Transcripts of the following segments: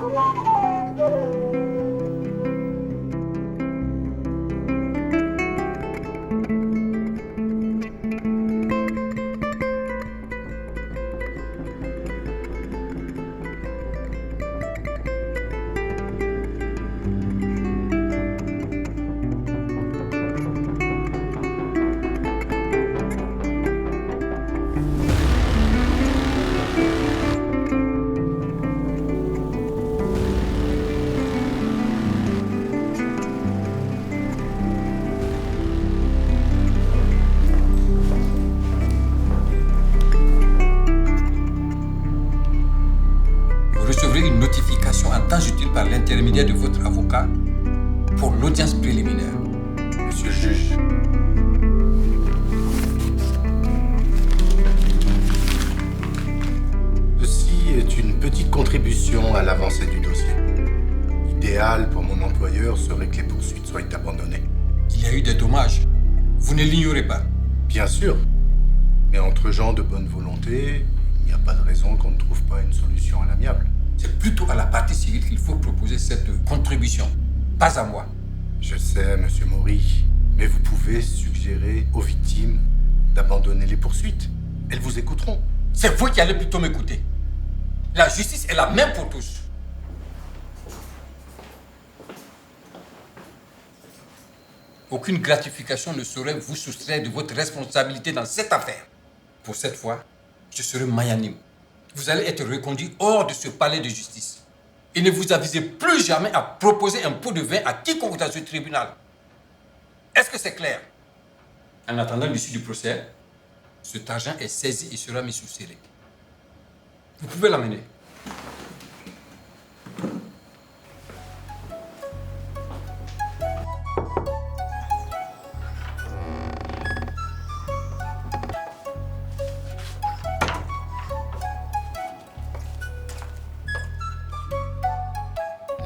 Vous recevrez une notification en temps utile par l'intermédiaire de votre avocat pour l'audience préliminaire. Monsieur le juge. Ceci est une petite contribution à l'avancée du dossier. L'idéal pour mon employeur serait que les poursuites soient abandonnées. Il y a eu des dommages. Vous ne l'ignorez pas. Bien sûr. Mais entre gens de bonne volonté, il n'y a pas de raison qu'on ne trouve pas une solution à l'amiable. C'est plutôt à la partie civile qu'il faut proposer cette contribution, pas à moi. Je sais, monsieur Maury, mais vous pouvez suggérer aux victimes d'abandonner les poursuites. Elles vous écouteront. C'est vous qui allez plutôt m'écouter. La justice est la même pour tous. Aucune gratification ne saurait vous soustraire de votre responsabilité dans cette affaire. Pour cette fois, je serai magnanime. Vous allez être reconduit hors de ce palais de justice. Et ne vous avisez plus jamais à proposer un pot de vin à quiconque dans ce tribunal. Est-ce que c'est clair? En attendant l'issue du procès, cet argent est saisi et sera mis sous scellé. Vous pouvez l'amener.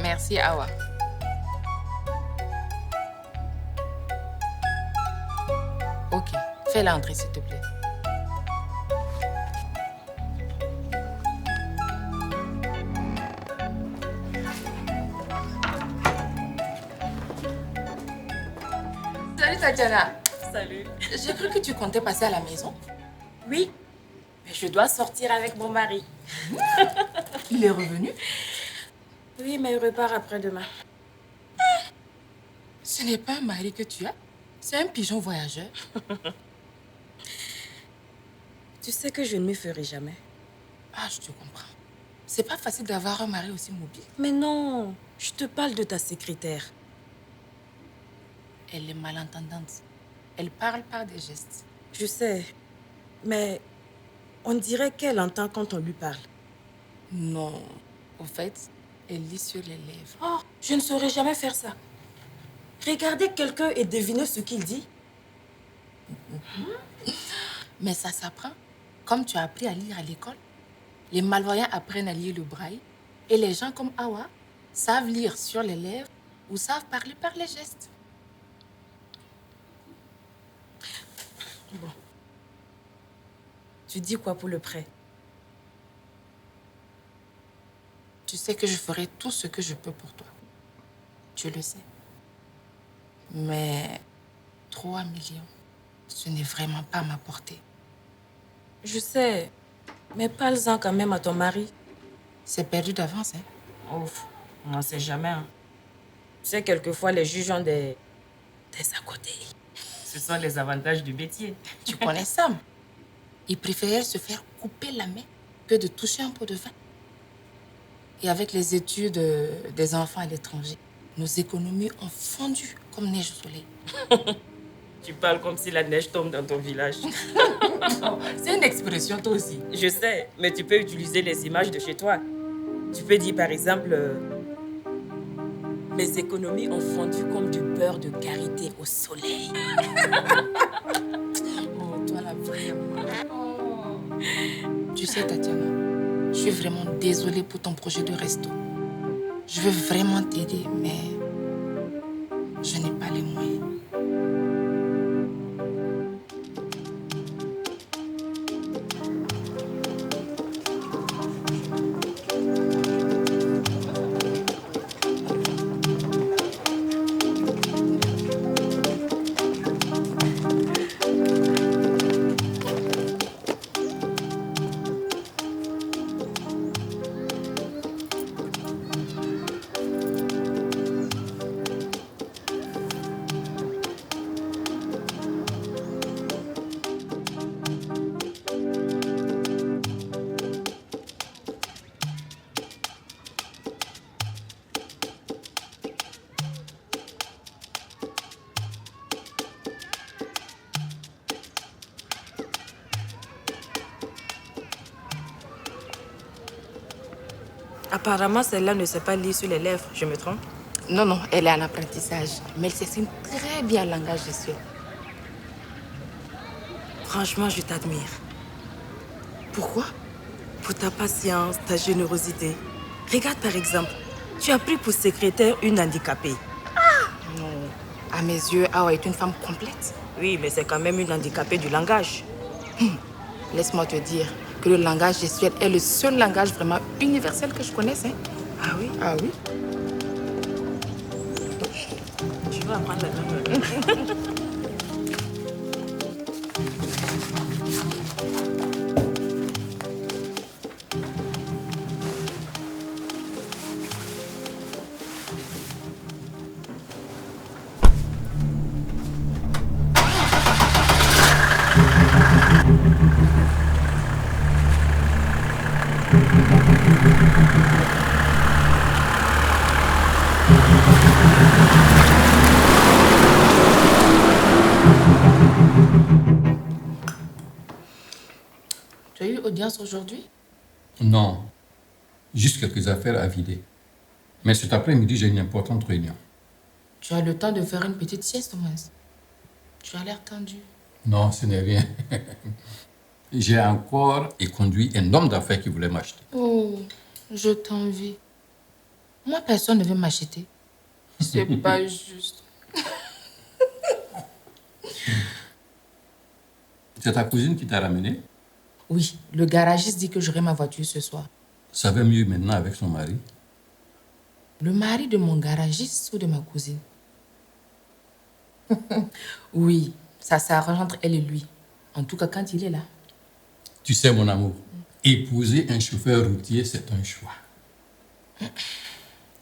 Merci, Awa. Ok, fais-la entrer, s'il te plaît. Salut, Tatiana. Salut. J'ai cru que tu comptais passer à la maison. Oui, mais je dois sortir avec mon mari. Il est revenu? Oui, mais il repart après-demain. Ce n'est pas un mari que tu as, c'est un pigeon voyageur. Tu sais que je ne me ferai jamais. Ah, je te comprends. C'est pas facile d'avoir un mari aussi mobile. Mais non, je te parle de ta secrétaire. Elle est malentendante. Elle parle par des gestes. Je sais, mais on dirait qu'elle entend quand on lui parle. Non, au fait, elle lit sur les lèvres. Oh, je ne saurais jamais faire ça. Regarder quelqu'un et deviner ce qu'il dit. Mais ça s'apprend. Comme tu as appris à lire à l'école, les malvoyants apprennent à lire le braille et les gens comme Awa savent lire sur les lèvres ou savent parler par les gestes. Bon. Tu dis quoi pour le prêt? Tu sais que je ferai tout ce que je peux pour toi. Tu le sais. Mais 3 millions, ce n'est vraiment pas ma portée. Je sais, mais parle-en quand même à ton mari. C'est perdu d'avance, hein? Ouf, on ne sait jamais. Hein. Tu sais, quelquefois, les juges ont des à côté. Ce sont les avantages du métier. Tu connais Sam? Il préférait se faire couper la main que de toucher un pot de vin. Et avec les études des enfants à l'étranger, nos économies ont fondu comme neige au soleil. Tu parles comme si la neige tombe dans ton village. C'est une expression, toi aussi. Je sais, mais tu peux utiliser les images de chez toi. Tu peux dire, par exemple, mes économies ont fondu comme du beurre de karité au soleil. Oh, toi là, vraiment. Oh. Tu sais, Tatiana, je suis vraiment désolée pour ton projet de resto. Je veux vraiment t'aider, mais je n'ai pas les moyens. Apparemment, celle-là ne sait pas lire sur les lèvres. Je me trompe? Non, non, elle est en apprentissage. Mais elle s'exprime très bien le langage gestuel. Franchement, je t'admire. Pourquoi? Pour ta patience, ta générosité. Regarde par exemple, tu as pris pour secrétaire une handicapée. Non. À mes yeux, Awa est une femme complète. Oui, mais c'est quand même une handicapée du langage. Laisse-moi te dire que le langage gestuel est le seul langage vraiment universel que je connaisse. Hein? Ah oui? Ah oui? Je vais apprendre la langue. Tu as eu audience aujourd'hui? Non, juste quelques affaires à vider. Mais cet après-midi, j'ai une importante réunion. Tu as le temps de faire une petite sieste au moins. Tu as l'air tendu. Non, ce n'est rien. J'ai encore et conduit un homme d'affaires qui voulait m'acheter. Oh, je t'envie. Moi, personne ne veut m'acheter. C'est pas juste. C'est ta cousine qui t'a ramené? Oui, le garagiste dit que j'aurai ma voiture ce soir. Ça va mieux maintenant avec son mari? Le mari de mon garagiste ou de ma cousine? Oui, ça s'arrange entre elle et lui. En tout cas, quand il est là. Tu sais, mon amour, épouser un chauffeur routier, c'est un choix.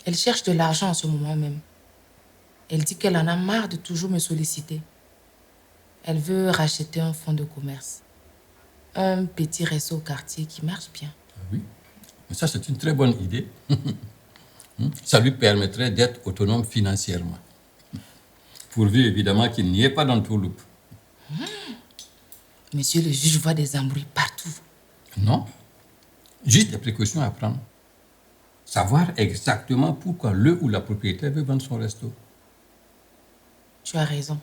Elle cherche de l'argent en ce moment même. Elle dit qu'elle en a marre de toujours me solliciter. Elle veut racheter un fonds de commerce. Un petit réseau au quartier qui marche bien. Oui, mais ça, c'est une très bonne idée. Ça lui permettrait d'être autonome financièrement. Pourvu, évidemment, qu'il n'y ait pas d'entourloupe. Monsieur le juge voit des embrouilles partout. Non, juste des précautions à prendre. Savoir exactement pourquoi le ou la propriétaire veut vendre son resto. Tu as raison.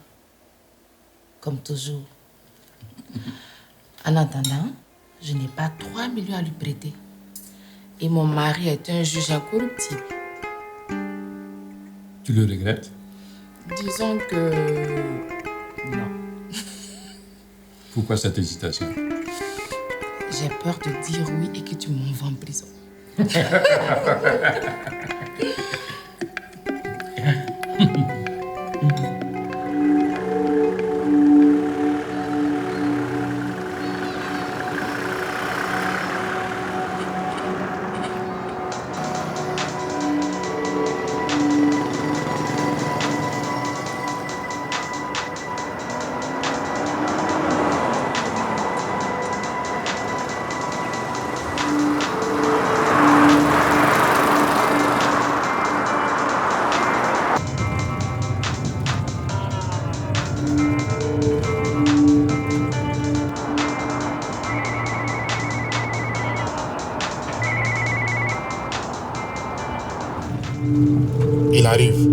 Comme toujours. En attendant, je n'ai pas 3 millions à lui prêter. Et mon mari est un juge incorruptible. Tu le regrettes? Disons que... non. Pourquoi cette hésitation? J'ai peur de dire oui et que tu m'envoies en prison. Il arrive.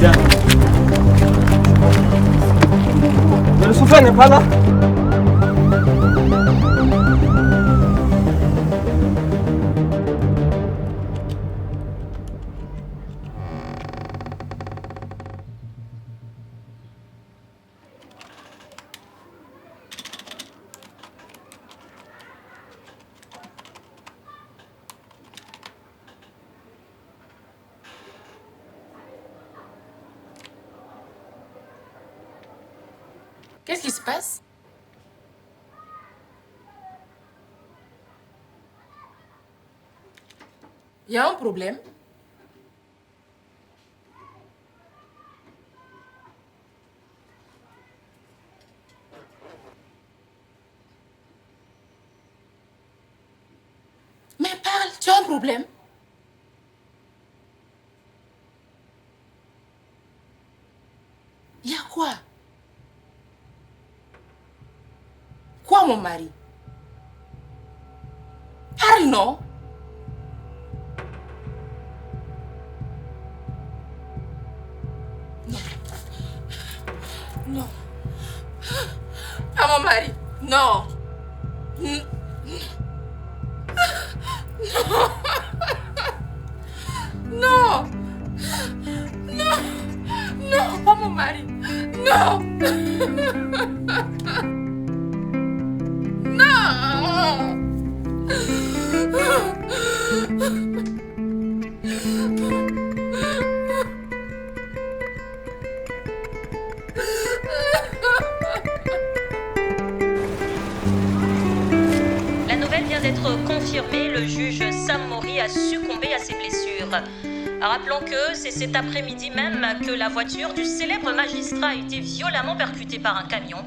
Bien. Mais le chauffeur n'est pas là. Qu'est-ce qui se passe? Il y a un problème? Mais parle, tu as un problème? Il y a quoi? Quoi, mon mari? Parle, non? Non. Non. Pas mon mari. Non. Non. Non. Non, pas mon mari. Non. La nouvelle vient d'être confirmée, le juge Sam Mori a succombé à ses blessures. Rappelons que c'est cet après-midi même que la voiture du célèbre magistrat a été violemment percutée par un camion.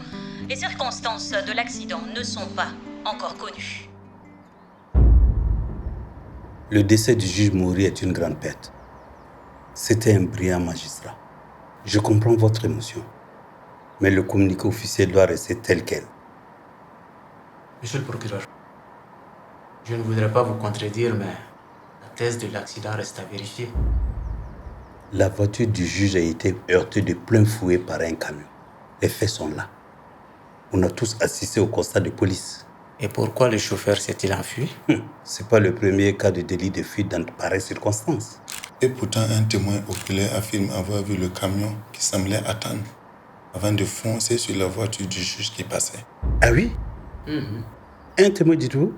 Les circonstances de l'accident ne sont pas encore connues. Le décès du juge Mori est une grande perte. C'était un brillant magistrat. Je comprends votre émotion, mais le communiqué officiel doit rester tel quel. Monsieur le procureur, je ne voudrais pas vous contredire, mais la thèse de l'accident reste à vérifier. La voiture du juge a été heurtée de plein fouet par un camion. Les faits sont là. On a tous assisté au constat de police. Et pourquoi le chauffeur s'est-il enfui? C'est pas le premier cas de délit de fuite dans pareilles circonstances. Et pourtant, un témoin oculaire affirme avoir vu le camion qui semblait attendre avant de foncer sur la voiture du juge qui passait. Ah oui? Un témoin, dites-vous?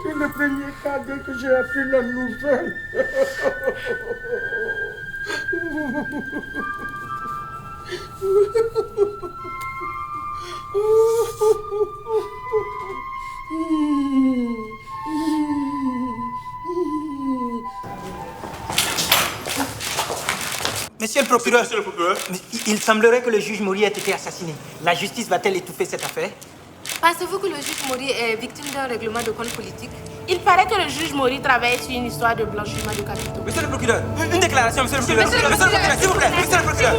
C'est le premier cas dès que j'ai appris la nouvelle. Monsieur le procureur, il semblerait que le juge Mori ait été assassiné. La justice va-t-elle étouffer cette affaire? Pensez-vous que le juge Mori est victime d'un règlement de compte politique? Il paraît que le juge Mori travaille sur une histoire de blanchiment de capitaux. Monsieur le procureur, une déclaration, monsieur le procureur. Monsieur le procureur, s'il vous plaît, monsieur le procureur.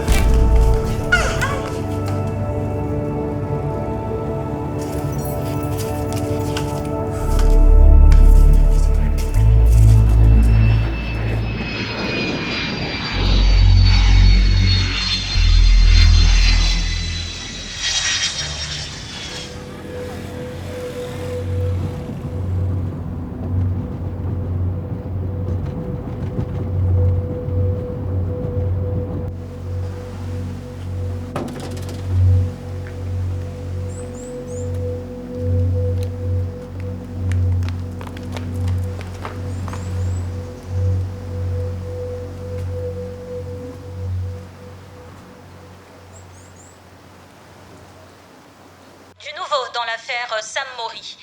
Du nouveau dans l'affaire Sam Mori.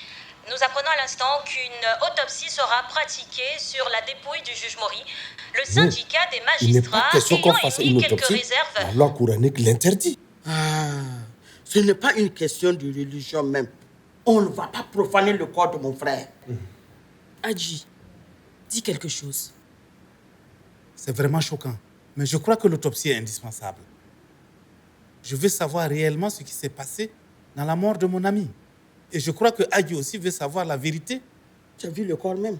Nous apprenons à l'instant qu'une autopsie sera pratiquée sur la dépouille du juge Mori. Le syndicat des magistrats ayant émis quelques réserves. La loi coranique l'interdit. Ce n'est pas une question de religion même. On ne va pas profaner le corps de mon frère. Adji, dis quelque chose. C'est vraiment choquant. Mais je crois que l'autopsie est indispensable. Je veux savoir réellement ce qui s'est passé dans la mort de mon ami. Et je crois que Adji aussi veut savoir la vérité. Tu as vu le corps même?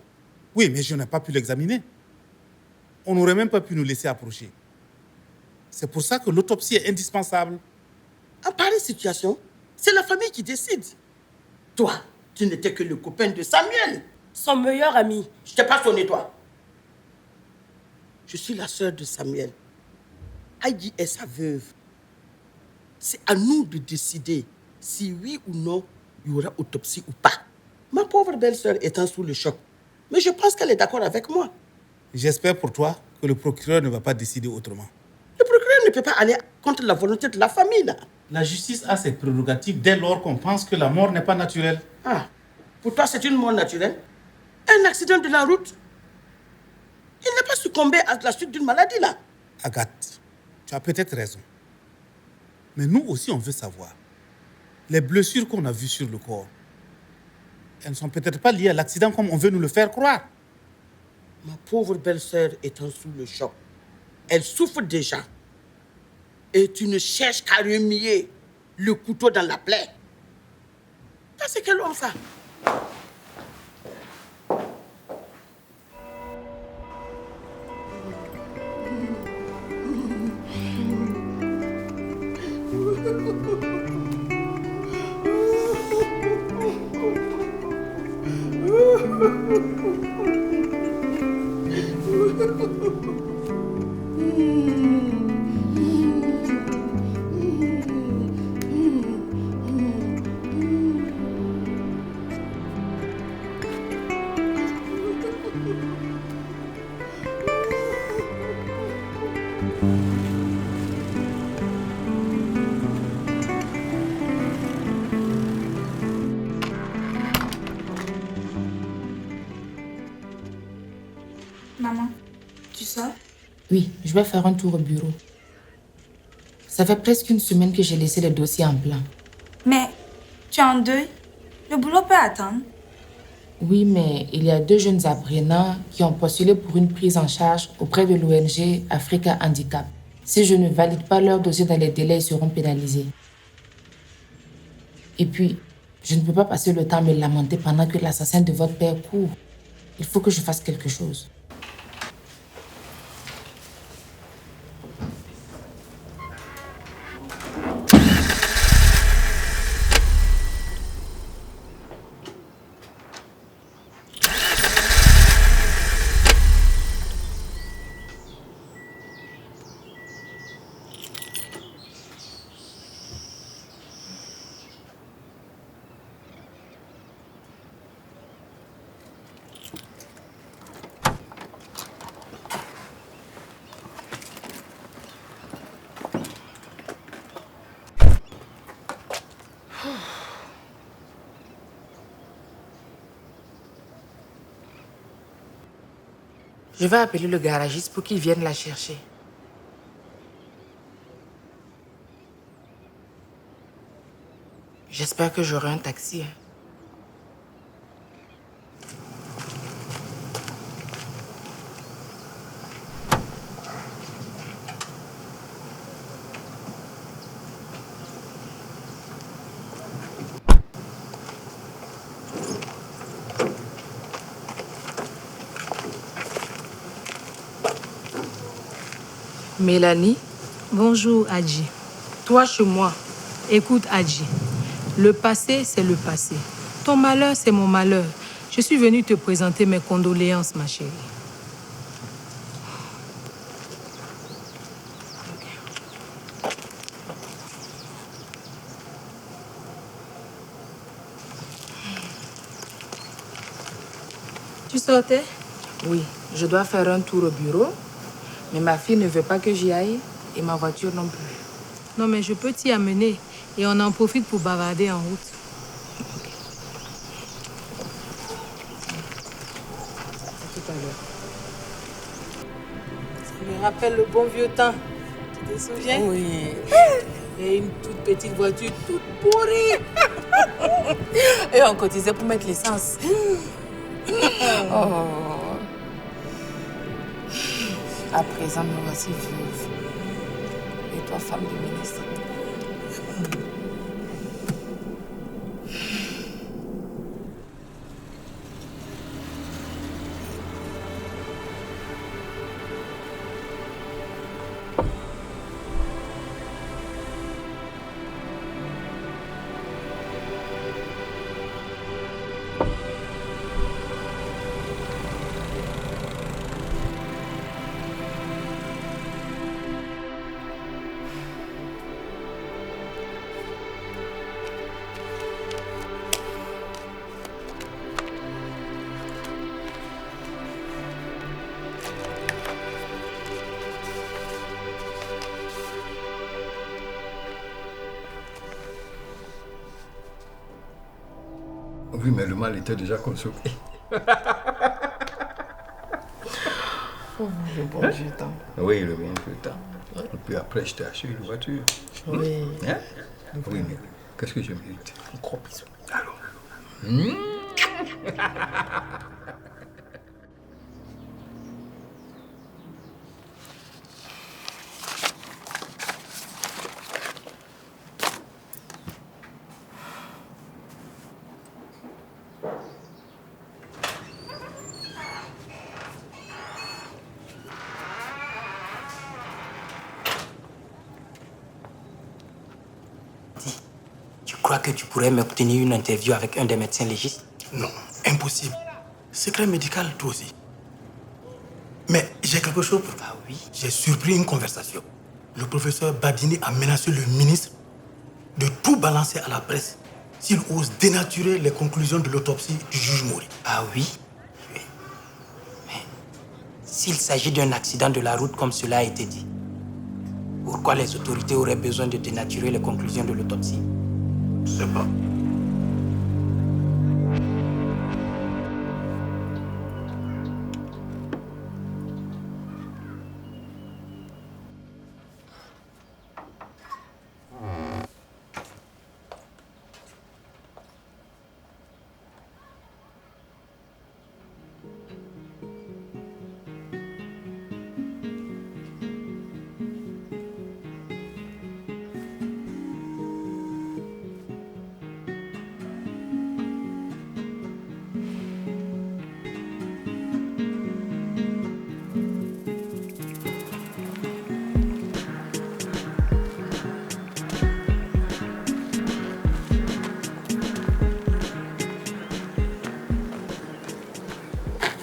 Oui, mais je n'ai pas pu l'examiner. On n'aurait même pas pu nous laisser approcher. C'est pour ça que l'autopsie est indispensable. En pareille situation, c'est la famille qui décide. Toi, tu n'étais que le copain de Samuel. Son meilleur ami. Je t'ai pas sonné, toi. Je suis la sœur de Samuel. Adji est sa veuve. C'est à nous de décider si oui ou non il y aura autopsie ou pas. Ma pauvre belle-sœur étant sous le choc. Mais je pense qu'elle est d'accord avec moi. J'espère pour toi que le procureur ne va pas décider autrement. Le procureur ne peut pas aller contre la volonté de la famille, là. La justice a ses prérogatives dès lors qu'on pense que la mort n'est pas naturelle. Ah, pour toi, c'est une mort naturelle? Un accident de la route? Il n'est pas succombé à la suite d'une maladie, là. Agathe, tu as peut-être raison. Mais nous aussi, on veut savoir. Les blessures qu'on a vues sur le corps, elles ne sont peut-être pas liées à l'accident comme on veut nous le faire croire. Ma pauvre belle-sœur étant sous le choc, elle souffre déjà. Et tu ne cherches qu'à remuer le couteau dans la plaie. Ça, c'est quel homme, ça? Maman, tu sors? Oui, je vais faire un tour au bureau. Ça fait presque une semaine que j'ai laissé le dossier en plan. Mais tu es en deuil? Le boulot peut attendre. Oui, mais il y a 2 jeunes apprenants qui ont postulé pour une prise en charge auprès de l'ONG Africa Handicap. Si je ne valide pas leur dossier dans les délais, ils seront pénalisés. Et puis, je ne peux pas passer le temps à me lamenter pendant que l'assassin de votre père court. Il faut que je fasse quelque chose. Je vais appeler le garagiste pour qu'il vienne la chercher. J'espère que j'aurai un taxi. Mélanie. Bonjour, Adji. Toi chez moi. Écoute, Adji, le passé, c'est le passé. Ton malheur, c'est mon malheur. Je suis venue te présenter mes condoléances, ma chérie. Tu sortais? Oui, je dois faire un tour au bureau. Mais ma fille ne veut pas que j'y aille et ma voiture non plus. Non, mais je peux t'y amener et on en profite pour bavarder en route. Ok. À tout à l'heure. Ça me rappelle le bon vieux temps. Tu te souviens? Oui. Et une toute petite voiture toute pourrie. Et on cotisait pour mettre l'essence. Oh. À présent, me voici veuve. Et toi, femme de ministre. Oui, mais le mal était déjà consommé. Oh, le bon Dieu t'en. Oui, le bon Dieu t'en. Et puis après, je t'ai acheté une voiture. Oui. Hein? Oui, mais qu'est-ce que je mérite? Un gros bisou. Alors. Tu crois que tu pourrais m'obtenir une interview avec un des médecins légistes? Non, impossible. Secret médical, toi aussi. Mais j'ai quelque chose pour toi. Ah oui? J'ai surpris une conversation. Le professeur Badini a menacé le ministre de tout balancer à la presse s'il ose dénaturer les conclusions de l'autopsie du juge Mori. Ah oui? Oui. Mais s'il s'agit d'un accident de la route comme cela a été dit, pourquoi les autorités auraient besoin de dénaturer les conclusions de l'autopsie? Je sais pas.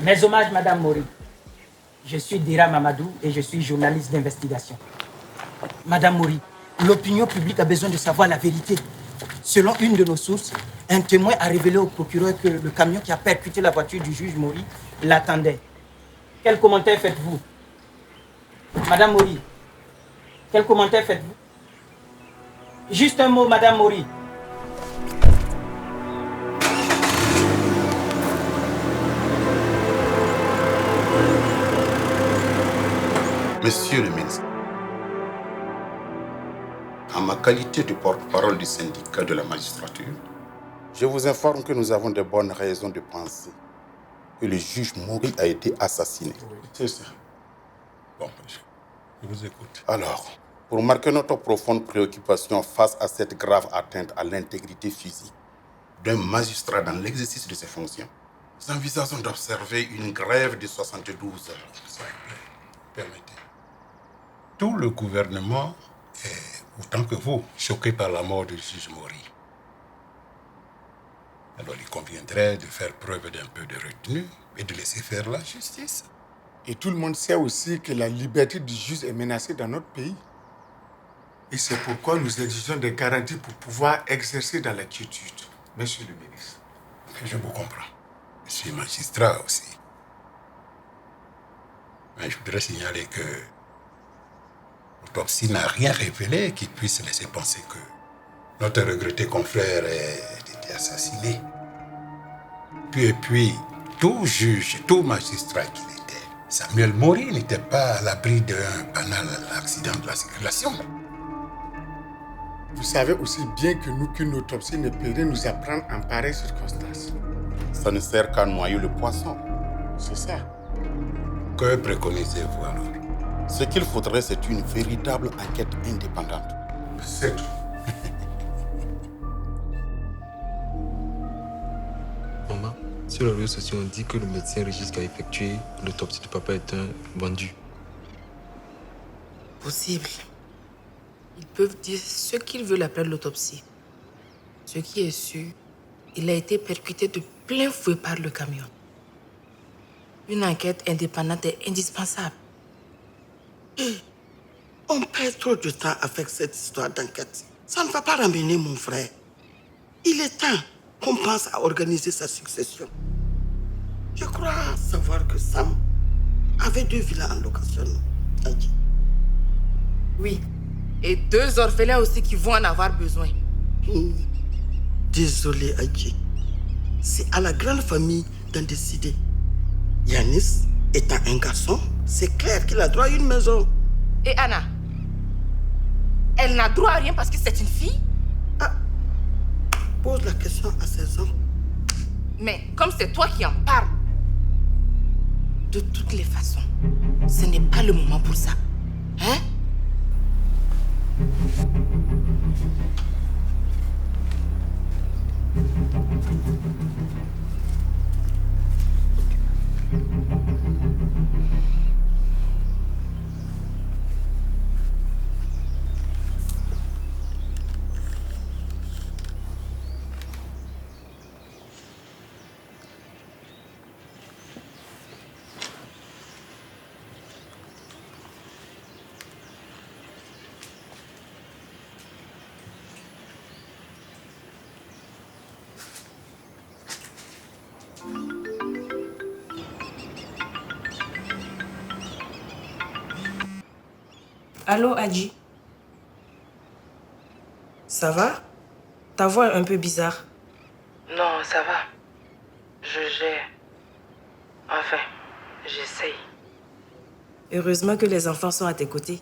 Mes hommages, Madame Mori. Je suis Dira Mamadou et je suis journaliste d'investigation. Madame Mori, l'opinion publique a besoin de savoir la vérité. Selon une de nos sources, un témoin a révélé au procureur que le camion qui a percuté la voiture du juge Mori l'attendait. Quel commentaire faites-vous? Madame Mori, quel commentaire faites-vous? Juste un mot, Madame Mori. Monsieur le ministre, en ma qualité de porte-parole du syndicat de la magistrature, je vous informe que nous avons de bonnes raisons de penser que le juge Mori a été assassiné. C'est ça. Bon, je vous écoute. Alors, pour marquer notre profonde préoccupation face à cette grave atteinte à l'intégrité physique d'un magistrat dans l'exercice de ses fonctions, nous envisageons d'observer une grève de 72 heures. S'il vous plaît, permettez. Tout le gouvernement est, autant que vous, choqué par la mort du juge Mori. Alors il conviendrait de faire preuve d'un peu de retenue et de laisser faire la justice. Et tout le monde sait aussi que la liberté du juge est menacée dans notre pays. Et c'est pourquoi nous exigeons des garanties pour pouvoir exercer dans la quiétude. Monsieur le ministre. Je vous comprends. Je suis magistrat aussi. Mais je voudrais signaler que l'autopsie n'a rien révélé qui puisse laisser penser que notre regretté confrère ait été assassiné. Et puis, tout juge, tout magistrat qu'il était, Samuel Mori n'était pas à l'abri d'un banal accident de la circulation. Vous savez aussi bien que nous qu'une autopsie ne peut rien nous apprendre en pareille circonstance. Ça ne sert qu'à noyer le poisson. C'est ça. Que préconisez-vous alors? Ce qu'il faudrait, c'est une véritable enquête indépendante. C'est tout. Maman, sur les réseaux sociaux, on dit que le médecin Régis qui a effectué l'autopsie de papa est un vendu. Possible. Ils peuvent dire ce qu'ils veulent après l'autopsie. Ce qui est sûr, il a été percuté de plein fouet par le camion. Une enquête indépendante est indispensable. On perd trop de temps avec cette histoire d'enquête. Ça ne va pas ramener mon frère. Il est temps qu'on pense à organiser sa succession. Je crois savoir que Sam avait 2 villas en location. Oui. Et 2 orphelins aussi qui vont en avoir besoin. Désolé, Adji. C'est à la grande famille d'en décider. Yanis étant un garçon, c'est clair qu'il a droit à une maison. Et Anna, elle n'a droit à rien parce que c'est une fille? Pose la question à ses hommes. Mais comme c'est toi qui en parles, de toutes les façons, ce n'est pas le moment pour ça. Hein? Allô, Adji? Ça va? Ta voix est un peu bizarre. Non, ça va. Je gère. Enfin, j'essaye. Heureusement que les enfants sont à tes côtés.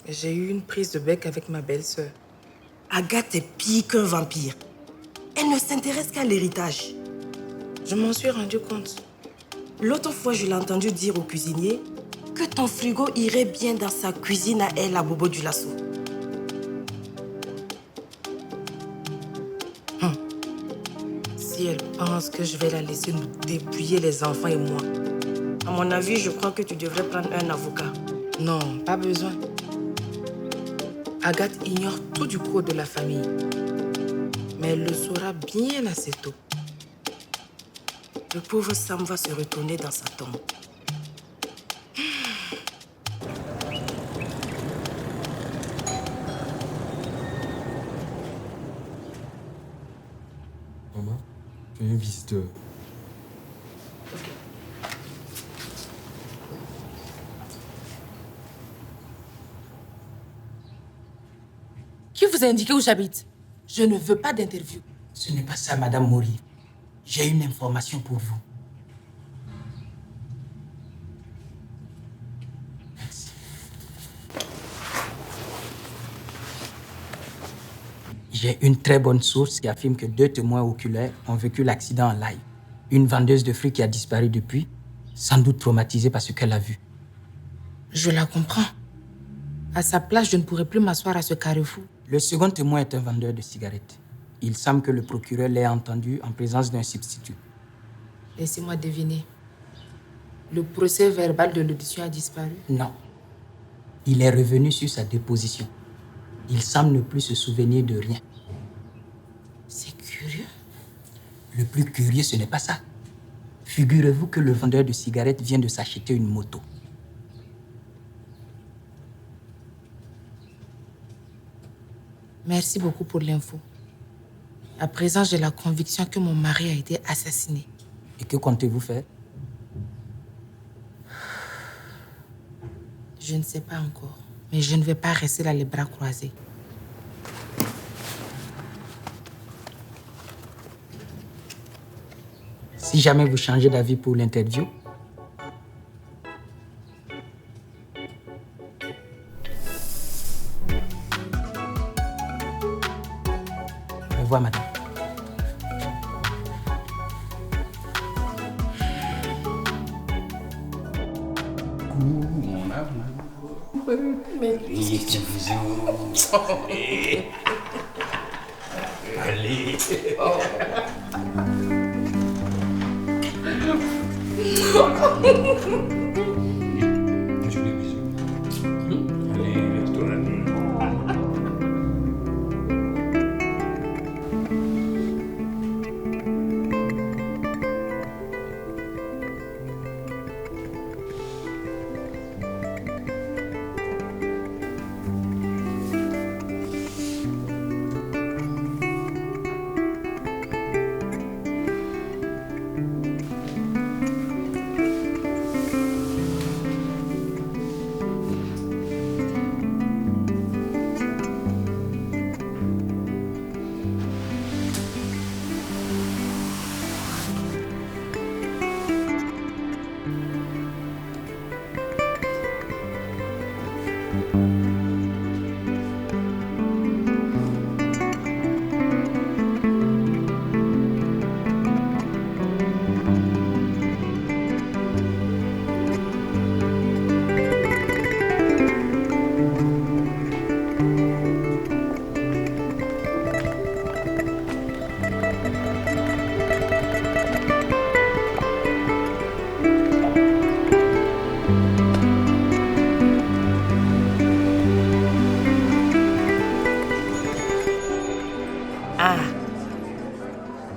J'ai eu une prise de bec avec ma belle-sœur. Agathe est pire qu'un vampire. Elle ne s'intéresse qu'à l'héritage. Je m'en suis rendu compte. L'autre fois, je l'ai entendu dire au cuisinier que ton frigo irait bien dans sa cuisine à elle, à Bobo du Lasso. Si elle pense que je vais la laisser nous dépouiller les enfants et moi, à mon avis, je crois que tu devrais prendre un avocat. Non, pas besoin. Agathe ignore tout du code de la famille. Mais elle le saura bien assez tôt. Le pauvre Sam va se retourner dans sa tombe. Maman, j'ai un visiteur. Qui vous a indiqué où j'habite? Je ne veux pas d'interview. Ce n'est pas ça, Madame Mori. J'ai une information pour vous. Merci. J'ai une très bonne source qui affirme que 2 témoins oculaires ont vécu l'accident en live. Une vendeuse de fruits qui a disparu depuis, sans doute traumatisée par ce qu'elle a vu. Je la comprends. À sa place, je ne pourrais plus m'asseoir à ce carrefour. Le second témoin est un vendeur de cigarettes. Il semble que le procureur l'ait entendu en présence d'un substitut. Laissez-moi deviner. Le procès verbal de l'audition a disparu? Non. Il est revenu sur sa déposition. Il semble ne plus se souvenir de rien. C'est curieux. Le plus curieux, ce n'est pas ça. Figurez-vous que le vendeur de cigarettes vient de s'acheter une moto. Merci beaucoup pour l'info. À présent, j'ai la conviction que mon mari a été assassiné. Et que comptez-vous faire? Je ne sais pas encore. Mais je ne vais pas rester là les bras croisés. Si jamais vous changez d'avis pour l'interview, Mais... Oui, petit bisou. Allez.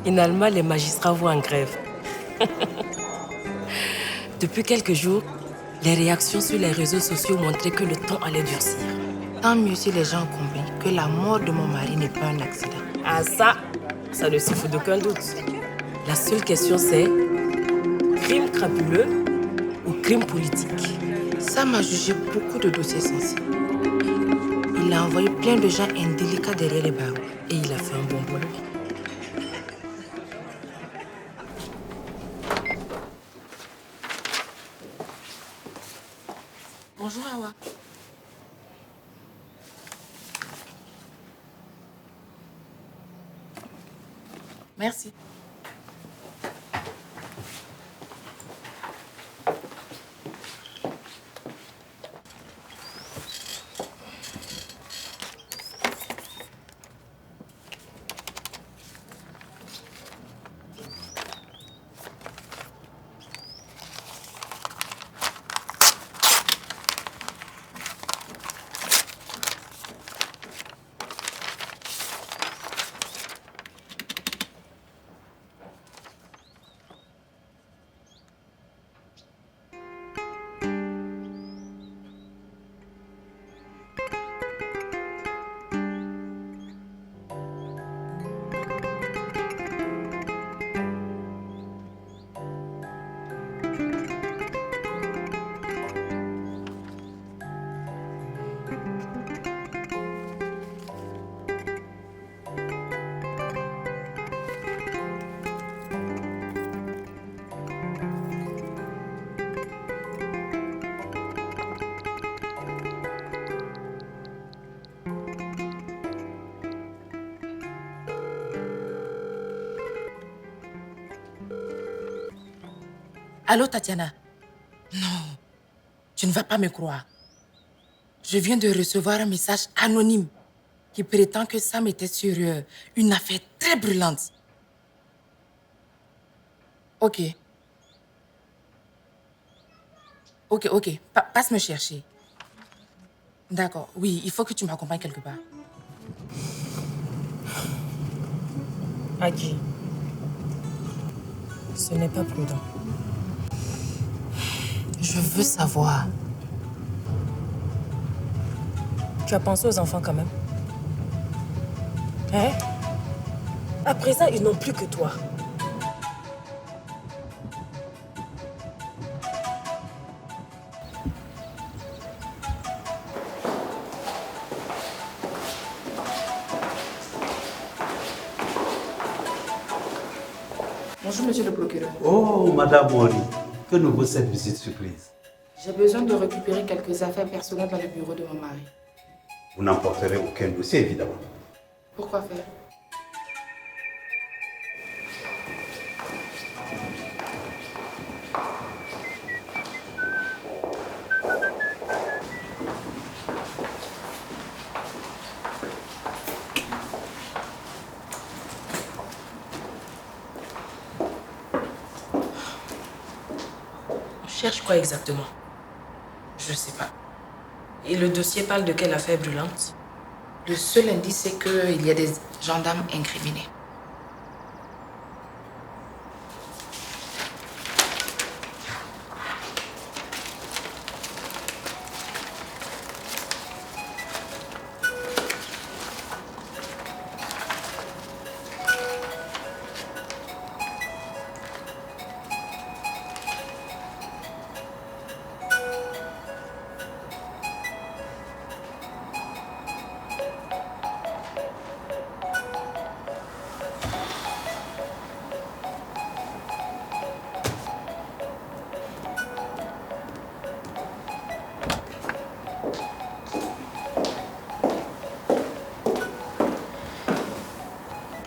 Finalement, les magistrats vont en grève. Depuis quelques jours, les réactions sur les réseaux sociaux montraient que le temps allait durcir. Tant mieux si les gens ont compris que la mort de mon mari n'est pas un accident. Ah ça ne souffre d'aucun doute. La seule question c'est crime crapuleux ou crime politique. Sam a jugé beaucoup de dossiers sensibles. Il a envoyé plein de gens indélicats derrière les barreaux. Et il a fait un bon boulot. Bonjour Awa. Merci. Allô, Tatiana? Non, tu ne vas pas me croire. Je viens de recevoir un message anonyme qui prétend que Sam était sur une affaire très brûlante. Ok. Ok. Passe me chercher. D'accord, oui, il faut que tu m'accompagnes quelque part. Adji, ce n'est pas prudent. Je veux savoir. Tu as pensé aux enfants quand même? Hein? À présent, ils n'ont plus que toi. Bonjour, monsieur le procureur. Oh, Madame Mori, que nous vaut cette visite surprise? J'ai besoin de récupérer quelques affaires personnelles dans le bureau de mon mari. Vous n'emporterez aucun dossier, évidemment. Pourquoi faire? cherche quoi exactement? Je sais pas. Et le dossier parle de quelle affaire brûlante? Le seul indice, c'est qu'il y a des gendarmes incriminés.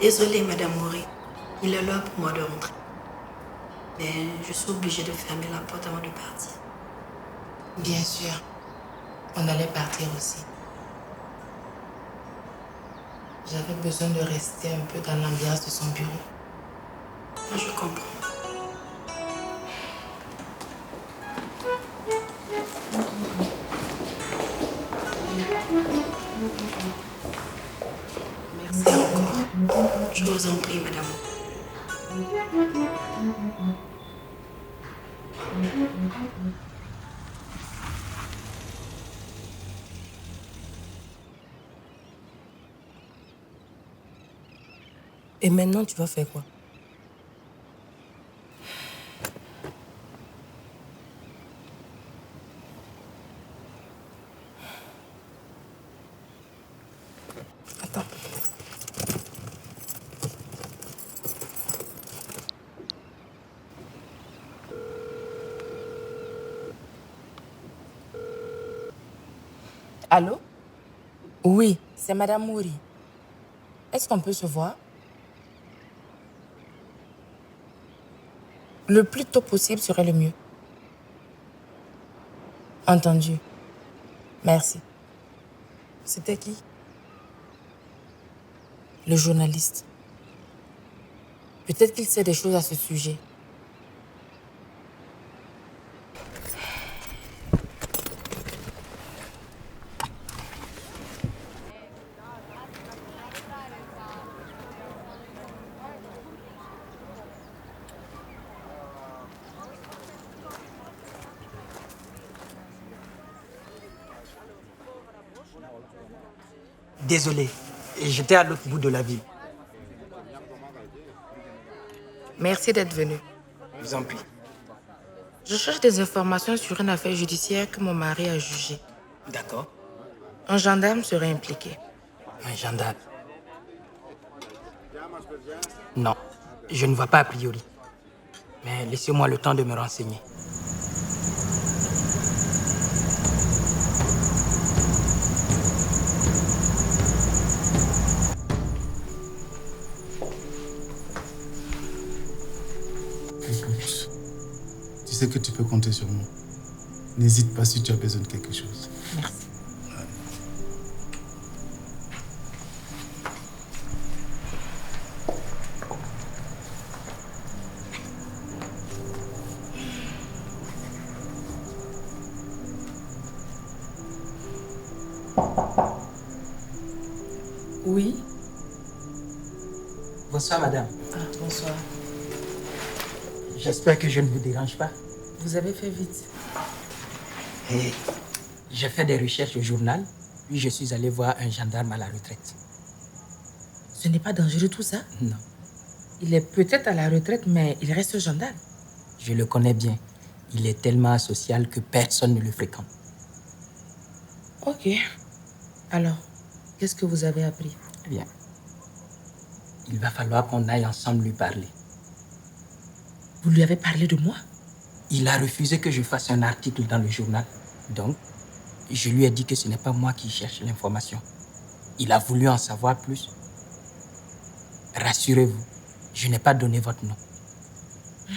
Désolée, Madame Mori. Il est l'heure pour moi de rentrer. Mais je suis obligée de fermer la porte avant de partir. Bien sûr. On allait partir aussi. J'avais besoin de rester un peu dans l'ambiance de son bureau. Je comprends. Merci encore. Je vous en prie, madame. Et maintenant, tu vas faire quoi? Attends. Allô? Oui, c'est Madame Mouri. Est-ce qu'on peut se voir? Le plus tôt possible serait le mieux. Entendu. Merci. C'était qui? Le journaliste. Peut-être qu'il sait des choses à ce sujet. Désolé, j'étais à l'autre bout de la ville. Merci d'être venu. Je vous en prie. Je cherche des informations sur une affaire judiciaire que mon mari a jugée. D'accord. Un gendarme serait impliqué. Un gendarme? Non, je ne vois pas a priori. Mais laissez-moi le temps de me renseigner. Tu sais que tu peux compter sur moi. N'hésite pas si tu as besoin de quelque chose. Merci. Oui. Bonsoir, madame. Bonsoir. J'espère que je ne vous dérange pas. Vous avez fait vite. Et j'ai fait des recherches au journal, puis je suis allé voir un gendarme à la retraite. Ce n'est pas dangereux tout ça? Non. Il est peut-être à la retraite, mais il reste gendarme. Je le connais bien. Il est tellement asocial que personne ne le fréquente. Ok. Alors, qu'est-ce que vous avez appris? Eh bien, il va falloir qu'on aille ensemble lui parler. Vous lui avez parlé de moi? Il a refusé que je fasse un article dans le journal. Donc, je lui ai dit que ce n'est pas moi qui cherche l'information. Il a voulu en savoir plus. Rassurez-vous, je n'ai pas donné votre nom.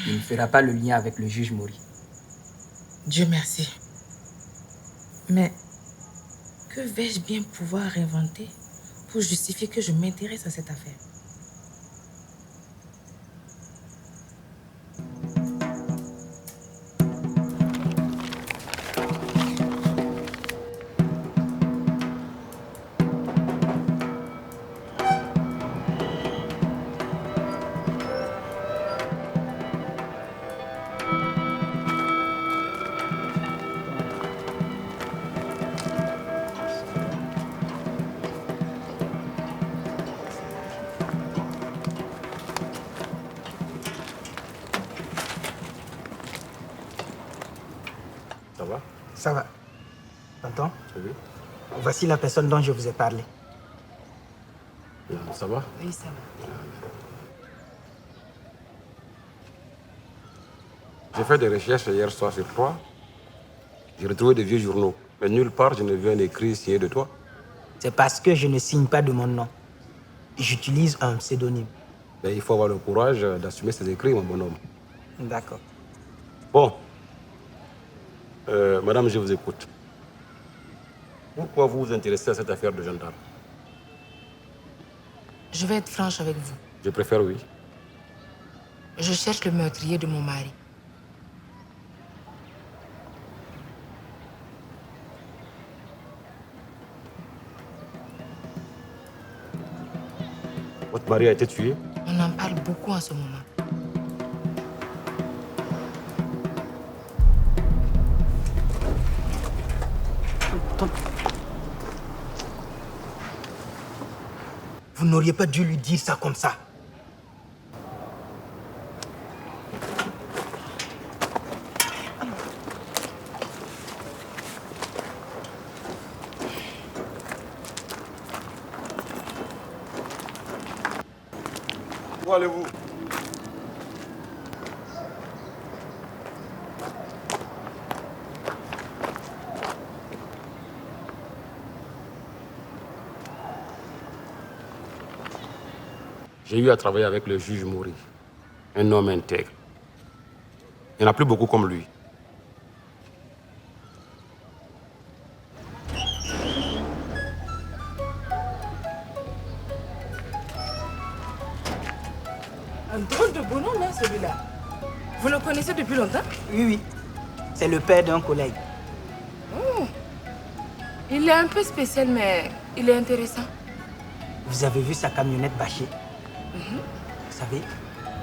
Il ne fera pas le lien avec le juge Mori. Dieu merci. Mais que vais-je bien pouvoir inventer pour justifier que je m'intéresse à cette affaire? Ça va? Ça va. Tonton, Oui. voici la personne dont je vous ai parlé. Ça va? Oui, ça va. J'ai fait des recherches hier soir sur toi. J'ai retrouvé des vieux journaux. Mais nulle part, je n'ai vu un écrit signé de toi. C'est parce que je ne signe pas de mon nom. J'utilise un pseudonyme. Mais il faut avoir le courage d'assumer ses écrits, mon bonhomme. D'accord. Bon. Madame, je vous écoute. Pourquoi vous vous intéressez à cette affaire de gendarme? Je vais être franche avec vous. Je préfère oui. Je cherche le meurtrier de mon mari. Votre mari a été tué? On en parle beaucoup en ce moment. Vous n'auriez pas dû lui dire ça comme ça. Où allez-vous? J'ai eu à travailler avec le juge Mori, un homme intègre. Il n'y en a plus beaucoup comme lui. Un drôle de bonhomme, hein, celui-là. Vous le connaissez depuis longtemps? Oui, oui. C'est le père d'un collègue. Oh. Il est un peu spécial, mais il est intéressant. Vous avez vu sa camionnette bâchée? Vous savez,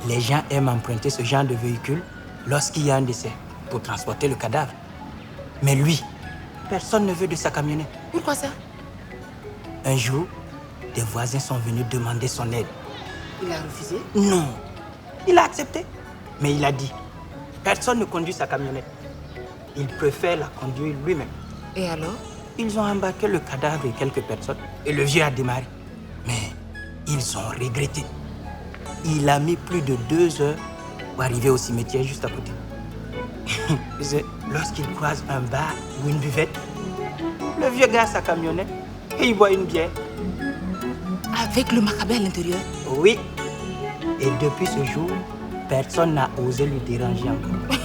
les gens aiment emprunter ce genre de véhicule lorsqu'il y a un décès pour transporter le cadavre. Mais lui, personne ne veut de sa camionnette. Pourquoi ça? Un jour, des voisins sont venus demander son aide. Il a refusé? Non, il a accepté. Mais il a dit, personne ne conduit sa camionnette. Il préfère la conduire lui-même. Et alors? Ils ont embarqué le cadavre et quelques personnes et le vieux a démarré. Mais ils ont regretté. Il a mis plus de 2 heures pour arriver au cimetière juste à côté. Lorsqu'il croise un bar ou une buvette, le vieux gare sa camionnette et il boit une bière. Avec le macabé à l'intérieur? Oui. Et depuis ce jour, personne n'a osé lui déranger encore.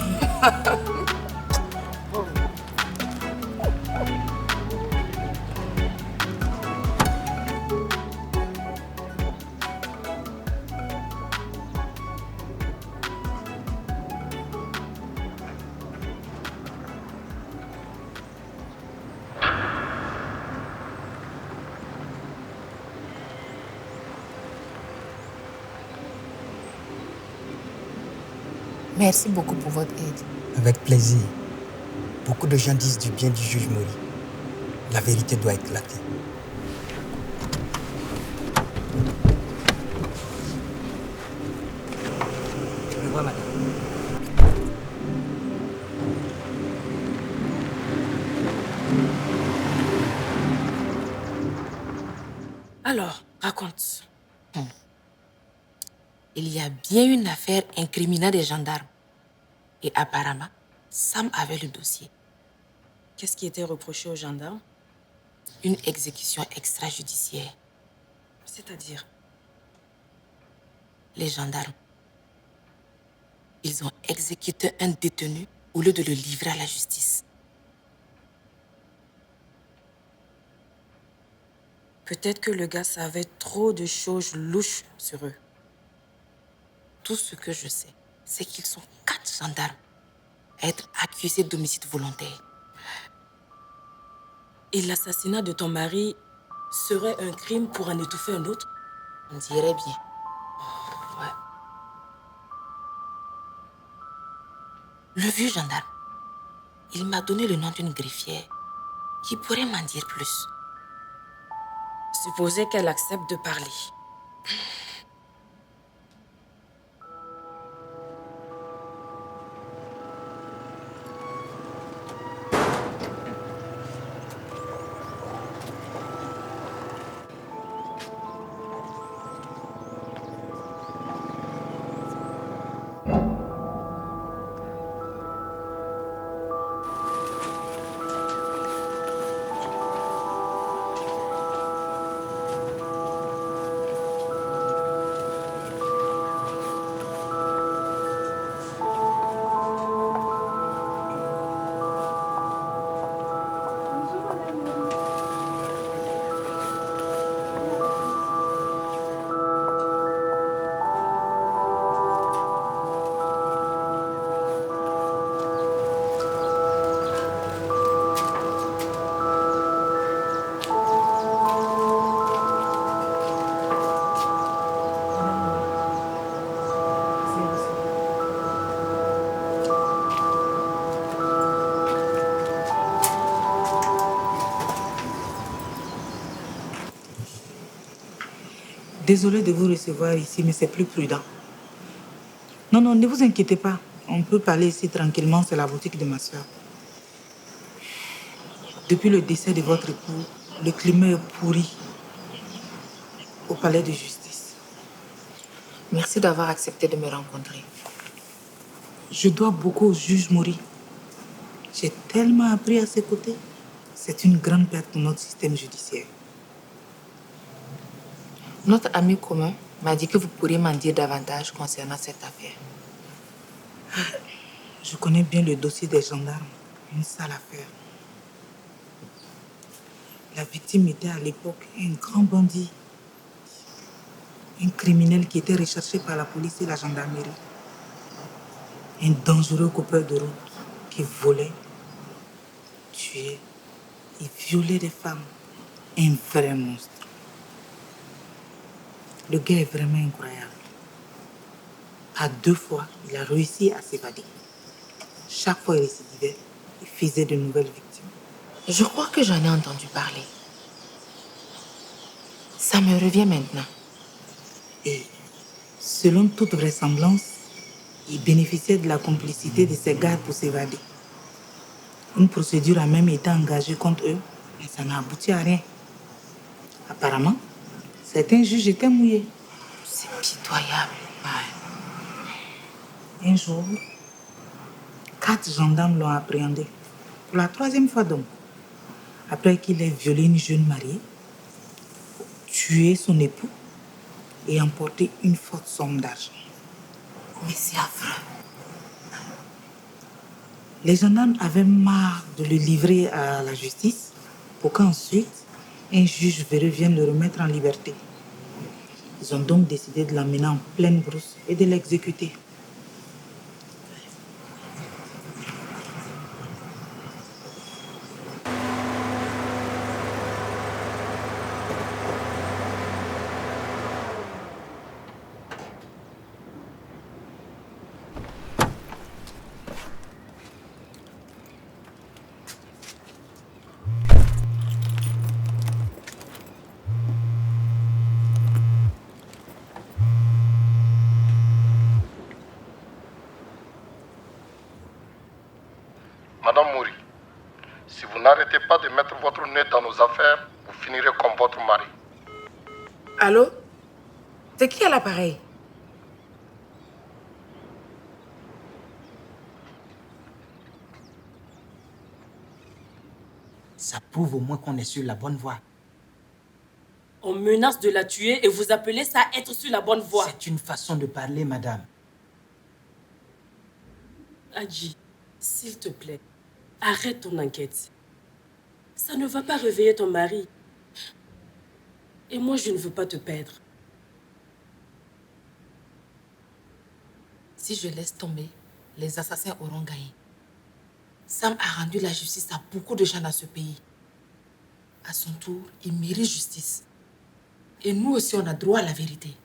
Merci beaucoup pour votre aide. Avec plaisir. Beaucoup de gens disent du bien du juge Mori. La vérité doit éclater. Au revoir, madame. Alors, raconte. Il y a bien une affaire incriminant des gendarmes. Et apparemment, Sam avait le dossier. Qu'est-ce qui était reproché aux gendarmes? Une exécution extrajudiciaire. C'est-à-dire? Les gendarmes, ils ont exécuté un détenu au lieu de le livrer à la justice. Peut-être que le gars savait trop de choses louches sur eux. Tout ce que je sais, c'est qu'ils sont 4 gendarmes à être accusés d'homicide volontaire. Et l'assassinat de ton mari serait un crime pour en étouffer un autre? On dirait bien. Ouais. Le vieux gendarme, il m'a donné le nom d'une greffière qui pourrait m'en dire plus. Supposez qu'elle accepte de parler. Désolée de vous recevoir ici, mais c'est plus prudent. Non, non, ne vous inquiétez pas. On peut parler ici tranquillement, c'est la boutique de ma soeur. Depuis le décès de votre époux, le climat est pourri au palais de justice. Merci d'avoir accepté de me rencontrer. Je dois beaucoup au juge Mori. J'ai tellement appris à ses côtés. C'est une grande perte pour notre système judiciaire. Notre ami commun m'a dit que vous pourriez m'en dire davantage concernant cette affaire. Je connais bien le dossier des gendarmes. Une sale affaire. La victime était à l'époque un grand bandit. Un criminel qui était recherché par la police et la gendarmerie. Un dangereux coupeur de route qui volait, tuait et violait des femmes. Un vrai monstre. Le gars est vraiment incroyable. À 2 fois, il a réussi à s'évader. Chaque fois, il récidivait et faisait de nouvelles victimes. Je crois que j'en ai entendu parler. Ça me revient maintenant. Et selon toute vraisemblance, il bénéficiait de la complicité de ses gardes pour s'évader. Une procédure a même été engagée contre eux, mais ça n'a abouti à rien. Apparemment, certains juges étaient mouillés. C'est pitoyable. Ouais. Un jour, 4 gendarmes l'ont appréhendé. Pour la 3e fois donc. Après qu'il ait violé une jeune mariée, tué son époux et emporté une forte somme d'argent. Mais c'est affreux. Les gendarmes avaient marre de le livrer à la justice pour qu'ensuite un juge véreux vienne le remettre en liberté. Ils ont donc décidé de l'emmener en pleine brousse et de l'exécuter. Madame Mori, si vous n'arrêtez pas de mettre votre nez dans nos affaires, vous finirez comme votre mari. Allô? C'est qui à l'appareil? Ça prouve au moins qu'on est sur la bonne voie. On menace de la tuer et vous appelez ça être sur la bonne voie. C'est une façon de parler, madame. Adji, s'il te plaît, arrête ton enquête. Ça ne va pas réveiller ton mari. Et moi, je ne veux pas te perdre. Si je laisse tomber, les assassins auront gagné. Sam a rendu la justice à beaucoup de gens dans ce pays. À son tour, il mérite justice. Et nous aussi, on a droit à la vérité.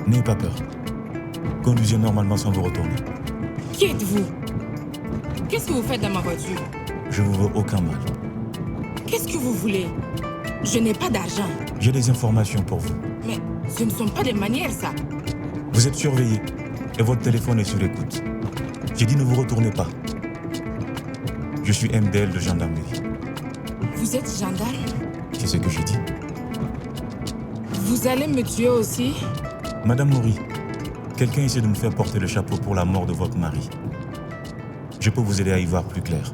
N'ayez pas peur. Conduisez normalement sans vous retourner. Qui êtes-vous? Qu'est-ce que vous faites dans ma voiture? Je vous veux aucun mal. Qu'est-ce que vous voulez? Je n'ai pas d'argent. J'ai des informations pour vous. Mais ce ne sont pas des manières, ça. Vous êtes surveillé et votre téléphone est sur écoute. J'ai dit ne vous retournez pas. Je suis MDL de gendarmerie. Vous êtes gendarme? C'est ce que j'ai dit. Vous allez me tuer aussi? Madame Mori, quelqu'un essaie de me faire porter le chapeau pour la mort de votre mari. Je peux vous aider à y voir plus clair.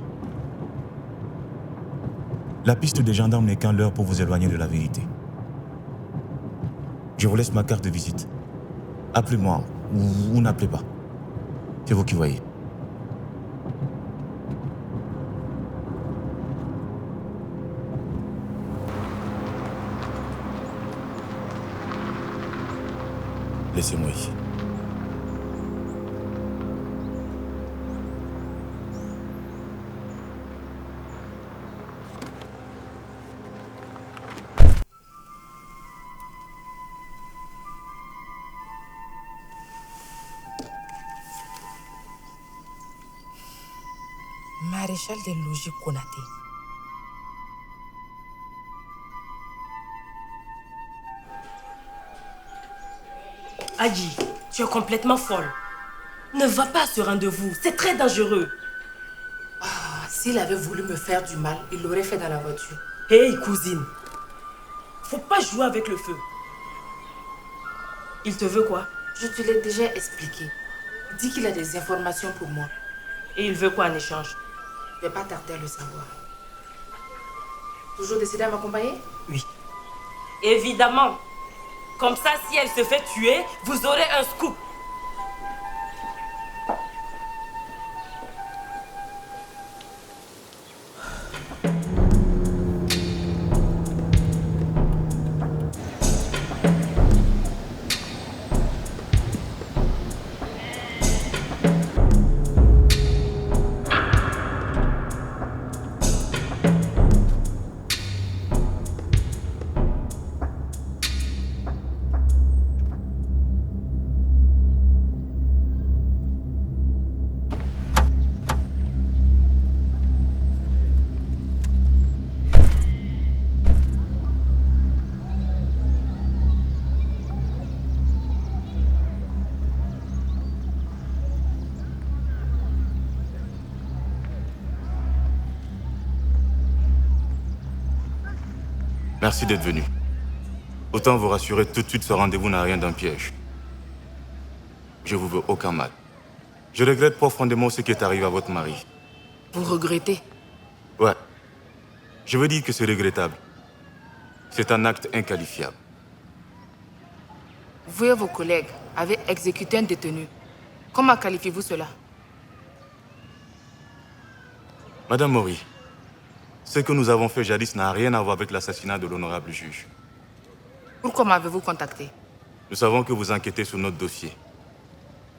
La piste des gendarmes n'est qu'un leurre pour vous éloigner de la vérité. Je vous laisse ma carte de visite. Appelez-moi ou n'appelez pas. C'est vous qui voyez. Laissez-moi ici. Maréchal des logis Konaté. Adi, tu es complètement folle. Ne va pas à ce rendez-vous, c'est très dangereux. S'il avait voulu me faire du mal, il l'aurait fait dans la voiture. Hé, cousine, faut pas jouer avec le feu. Il te veut quoi? Je te l'ai déjà expliqué. Il dit qu'il a des informations pour moi. Et il veut quoi en échange? Je ne vais pas tarder à le savoir. Toujours décidé à m'accompagner? Oui. Évidemment. Comme ça, si elle se fait tuer, vous aurez un scoop. Merci d'être venu. Autant vous rassurer tout de suite, ce rendez-vous n'a rien d'un piège. Je vous veux aucun mal. Je regrette profondément ce qui est arrivé à votre mari. Vous regrettez? Ouais. Je veux dire que c'est regrettable. C'est un acte inqualifiable. Vous et vos collègues avez exécuté un détenu. Comment qualifiez-vous cela? Madame Mori, ce que nous avons fait jadis n'a rien à voir avec l'assassinat de l'honorable juge. Pourquoi m'avez-vous contacté? Nous savons que vous enquêtez sur notre dossier.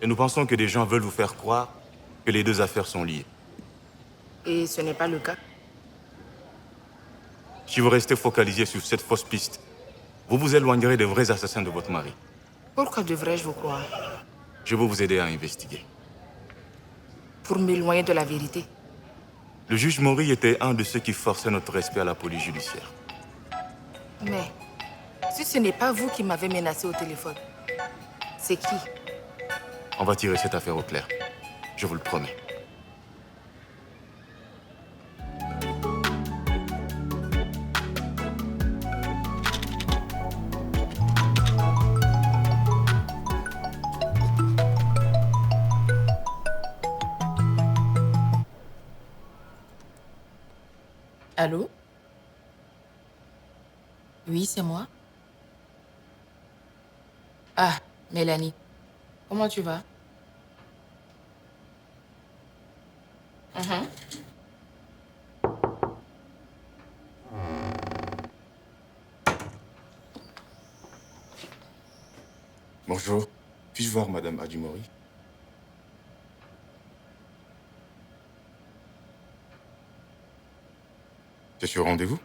Et nous pensons que des gens veulent vous faire croire que les deux affaires sont liées. Et ce n'est pas le cas? Si vous restez focalisé sur cette fausse piste, vous vous éloignerez des vrais assassins de votre mari. Pourquoi devrais-je vous croire? Je veux vous aider à investiguer. Pour m'éloigner de la vérité? Le juge Mori était un de ceux qui forçaient notre respect à la police judiciaire. Mais, si ce n'est pas vous qui m'avez menacé au téléphone, c'est qui? On va tirer cette affaire au clair. Je vous le promets. Allô? Oui, c'est moi. Ah, Mélanie. Comment tu vas? Bonjour. Puis-je voir Madame Adjumori? C'est sur rendez-vous?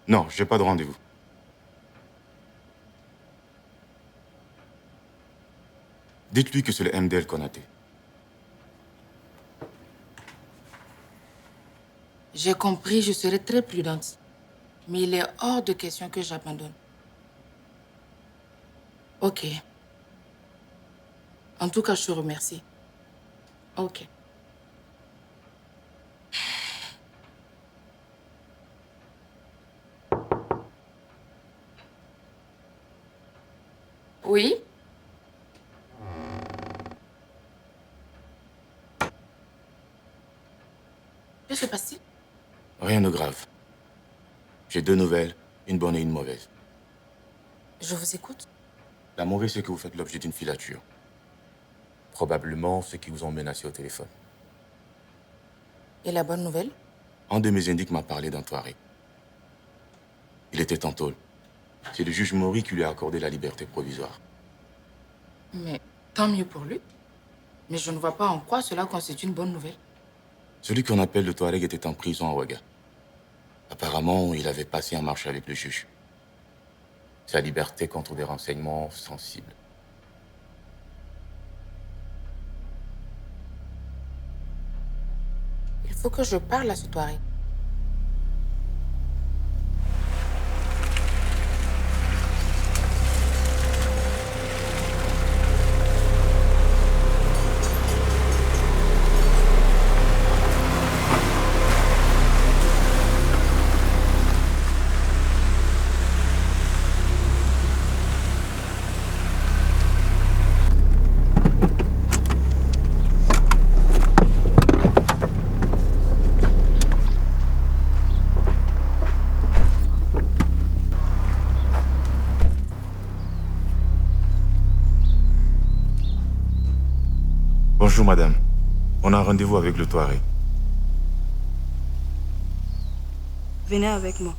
Non, j'ai pas de rendez-vous. Dites-lui que c'est le MDL Konaté. J'ai compris, je serai très prudente. Mais il est hors de question que j'abandonne. Ok. En tout cas, je te remercie. Ok. Oui? Que se passe-t-il? Rien de grave. J'ai deux nouvelles, une bonne et une mauvaise. Je vous écoute. La mauvaise, c'est que vous faites l'objet d'une filature. Probablement ceux qui vous ont menacé au téléphone. Et la bonne nouvelle? Un de mes indiques m'a parlé d'un Touareg. Il était en tôle. C'est le juge Maury qui lui a accordé la liberté provisoire. Mais tant mieux pour lui. Mais je ne vois pas en quoi cela constitue une bonne nouvelle. Celui qu'on appelle le Touareg était en prison à Ouaga. Apparemment, il avait passé un marché avec le juge. Sa liberté contre des renseignements sensibles. Il faut que je parle à ce Touareg. Bonjour madame, on a un rendez-vous avec le Touareg. Venez avec moi.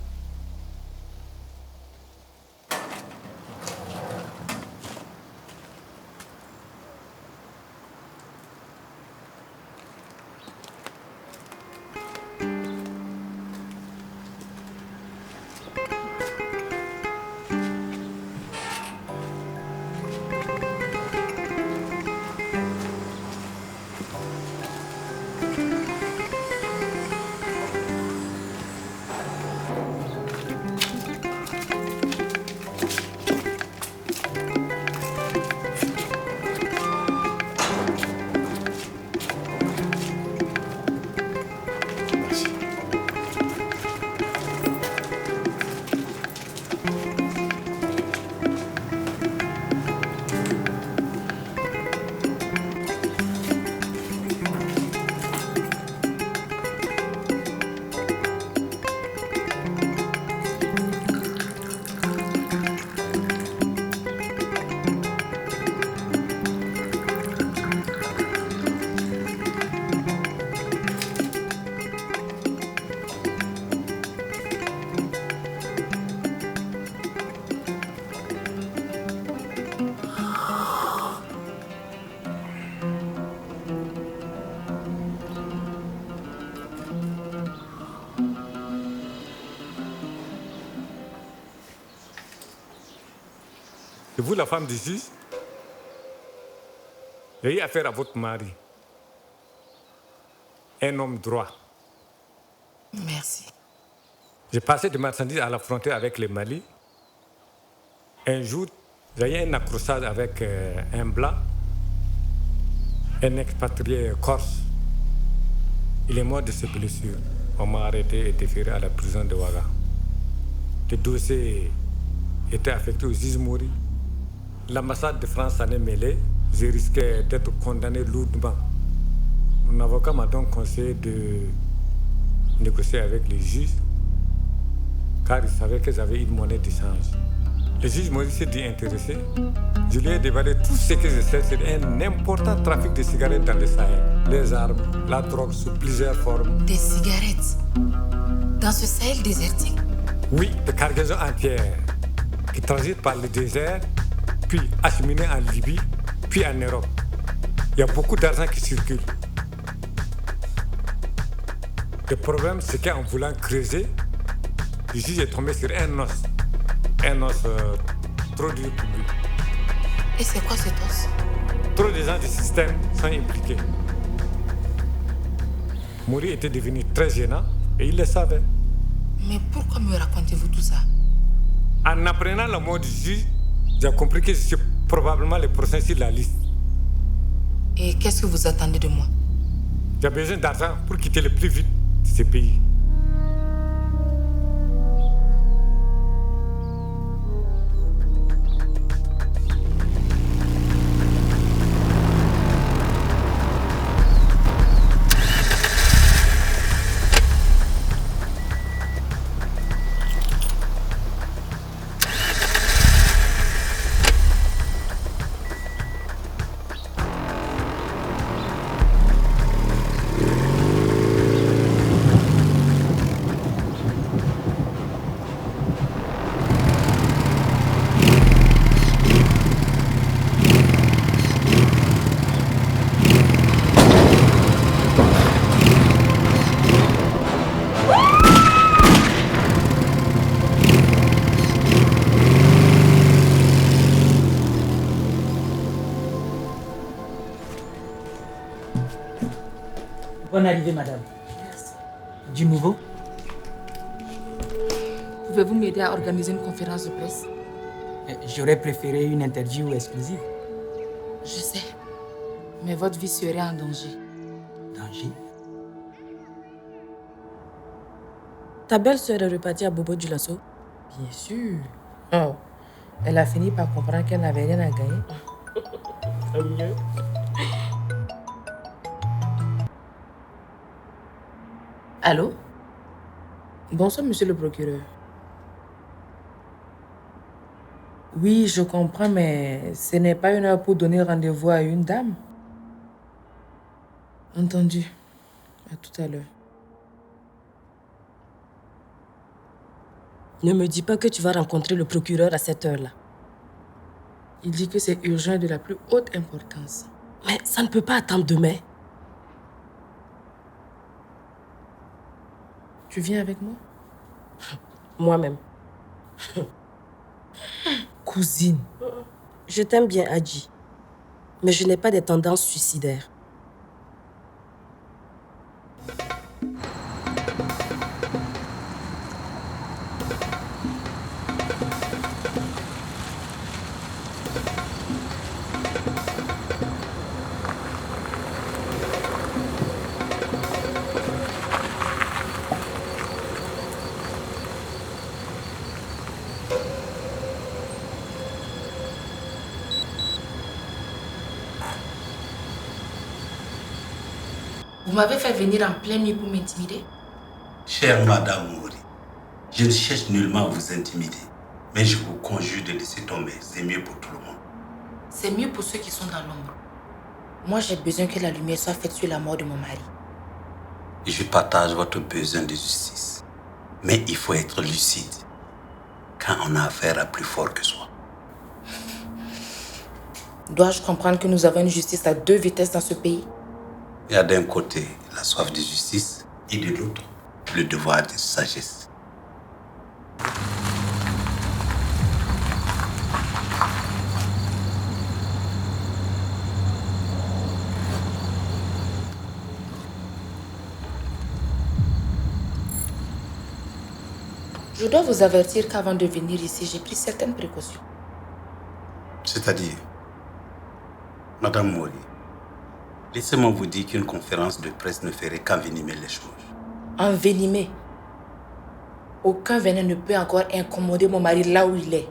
Et vous, la femme d'ici, j'ai eu affaire à votre mari. Un homme droit. Merci. J'ai passé des marchandises à la frontière avec le Mali. Un jour, j'ai eu un accrochage avec un blanc, un expatrié corse. Il est mort de ses blessures. On m'a arrêté et déféré à la prison de Ouaga. Le dossier était affecté au juge Maury. L'ambassade de France s'en est mêlée. J'ai risqué d'être condamné lourdement. Mon avocat m'a donc conseillé de négocier avec les juges, car il savait que j'avais une monnaie d'échange. Le juge Maury s'est dit intéressé. Je lui ai dévoilé tout ce que je sais sur un important trafic de cigarettes dans le Sahel. Les armes, la drogue sous plusieurs formes. Des cigarettes? Dans ce Sahel désertique? Oui, des cargaisons entières qui transitent par le désert, puis acheminées en Libye, puis en Europe. Il y a beaucoup d'argent qui circule. Le problème, c'est qu'en voulant creuser, le juge est tombé sur un os trop dur pour lui. Et c'est quoi cet os? Trop de gens du système sont impliqués. Maury était devenu très gênant et il le savait. Mais pourquoi me racontez-vous tout ça? En apprenant la mort du juge, j'ai compris que je suis probablement le prochain sur la liste. Et qu'est-ce que vous attendez de moi? J'ai besoin d'argent pour quitter le plus vite ce pays. Bonne arrivée, madame. Merci. Du nouveau? Pouvez-vous m'aider à organiser une conférence de presse? J'aurais préféré une interview exclusive. Je sais. Mais votre vie serait en danger. Danger? Ta belle-sœur est repartie à Bobo du Lasso? Bien sûr. Oh. Elle a fini par comprendre qu'elle n'avait rien à gagner. Tant mieux. Allô? Bonsoir, monsieur le procureur. Oui, je comprends, mais ce n'est pas une heure pour donner rendez-vous à une dame. Entendu. À tout à l'heure. Ne me dis pas que tu vas rencontrer le procureur à cette heure-là. Il dit que c'est urgent et de la plus haute importance. Mais ça ne peut pas attendre demain. Tu viens avec moi? Moi-même. Cousine. Je t'aime bien, Adji. Mais je n'ai pas des tendances suicidaires. Vous m'avez fait venir en pleine nuit pour m'intimider? Chère Madame Mouri, je ne cherche nullement à vous intimider, mais je vous conjure de laisser tomber. C'est mieux pour tout le monde. C'est mieux pour ceux qui sont dans l'ombre. Moi, j'ai besoin que la lumière soit faite sur la mort de mon mari. Je partage votre besoin de justice, mais il faut être lucide quand on a affaire à plus fort que soi. Dois-je comprendre que nous avons une justice à deux vitesses dans ce pays? Il y a d'un côté la soif de justice et de l'autre le devoir de sagesse. Je dois vous avertir qu'avant de venir ici, j'ai pris certaines précautions. C'est-à-dire, Madame Mouri, laissez-moi vous dire qu'une conférence de presse ne ferait qu'envenimer les choses. Envenimer? Aucun venin ne peut encore incommoder mon mari là où il est.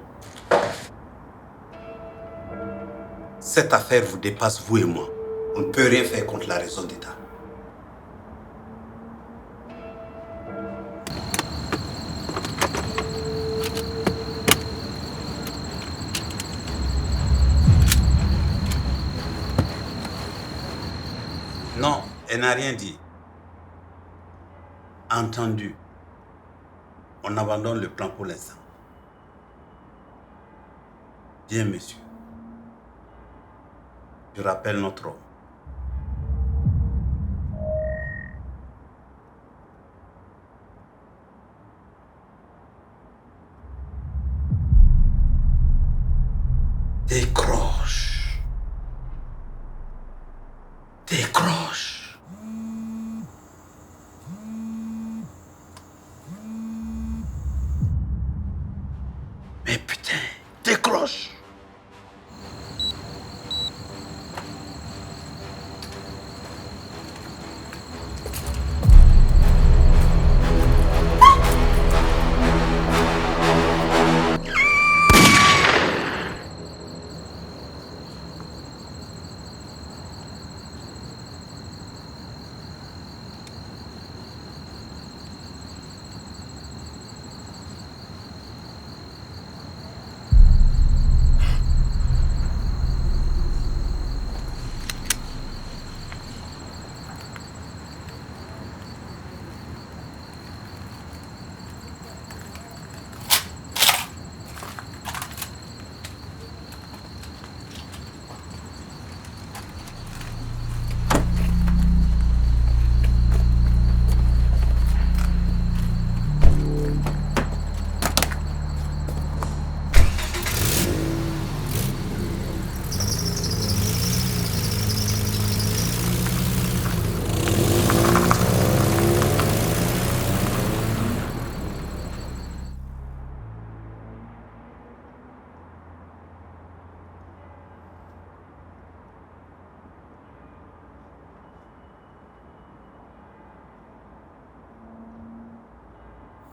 Cette affaire vous dépasse, vous et moi. On ne peut rien faire contre la raison d'État. Non, elle n'a rien dit. Entendu. On abandonne le plan pour l'instant. Bien, monsieur. Je rappelle notre homme. Décroche. Décroche. Mais putain, décroche.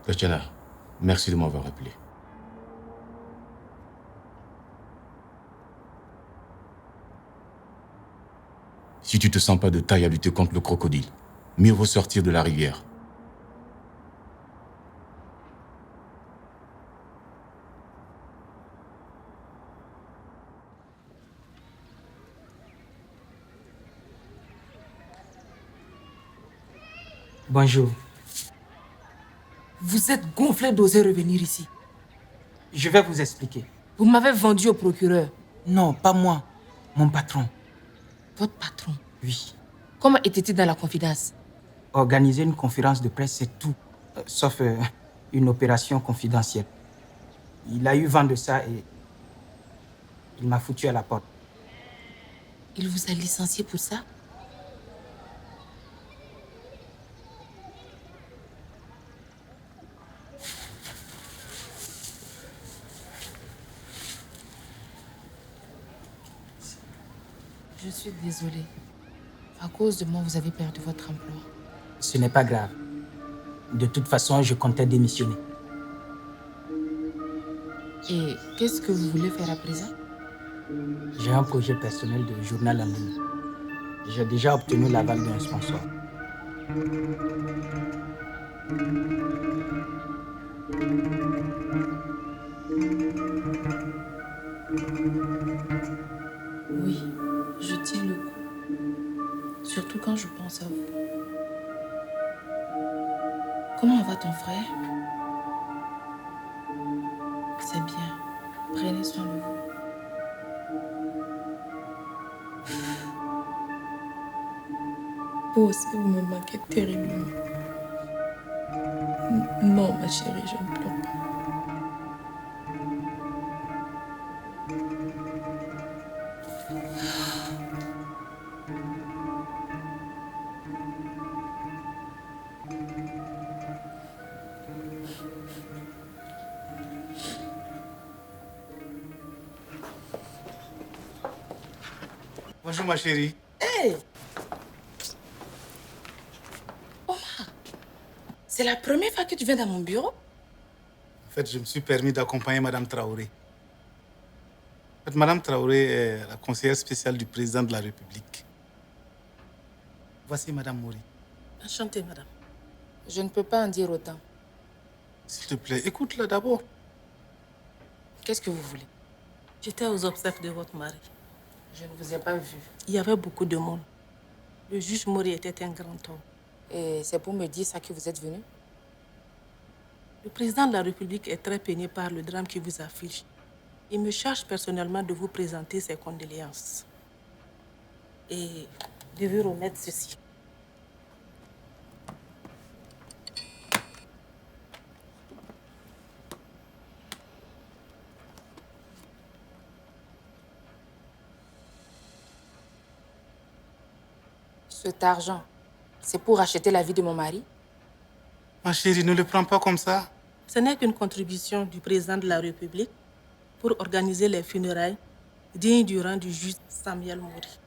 Tatiana, merci de m'avoir appelé. Si tu te sens pas de taille à lutter contre le crocodile, mieux vaut sortir de la rivière. Bonjour. Vous êtes gonflé d'oser revenir ici. Je vais vous expliquer. Vous m'avez vendu au procureur. Non, pas moi. Mon patron. Votre patron? Oui. Comment était-il dans la confidence? Organiser une conférence de presse, c'est tout. Sauf une opération confidentielle. Il a eu vent de ça et il m'a foutu à la porte. Il vous a licencié pour ça? Je suis désolée. À cause de moi, vous avez perdu votre emploi. Ce n'est pas grave. De toute façon, je comptais démissionner. Et qu'est-ce que vous voulez faire à présent? J'ai un projet personnel de journal en ligne. J'ai déjà obtenu l'aval d'un sponsor. Oui, je tiens le coup. Surtout quand je pense à vous. Comment va ton frère? C'est bien. Prenez soin de vous. Vous aussi, vous me manquez terriblement. Non, ma chérie, je ne pleure pas. Bonjour ma chérie. Hey! Omar, c'est la première fois que tu viens dans mon bureau? En fait, je me suis permis d'accompagner Madame Traoré. En fait, Madame Traoré est la conseillère spéciale du président de la République. Voici Madame Mori. Enchantée, madame. Je ne peux pas en dire autant. S'il te plaît, écoute-la d'abord. Qu'est-ce que vous voulez? J'étais aux obsèques de votre mari. Je ne vous ai pas vu. Il y avait beaucoup de monde. Le juge Mori était un grand homme. Et c'est pour me dire ça que vous êtes venu? Le président de la République est très peiné par le drame qui vous afflige. Il me charge personnellement de vous présenter ses condoléances. Et de vous remettre ceci. Cet argent, c'est pour acheter la vie de mon mari? Ma chérie, ne le prends pas comme ça. Ce n'est qu'une contribution du président de la République pour organiser les funérailles dignes du rang du juge Samuel Mori.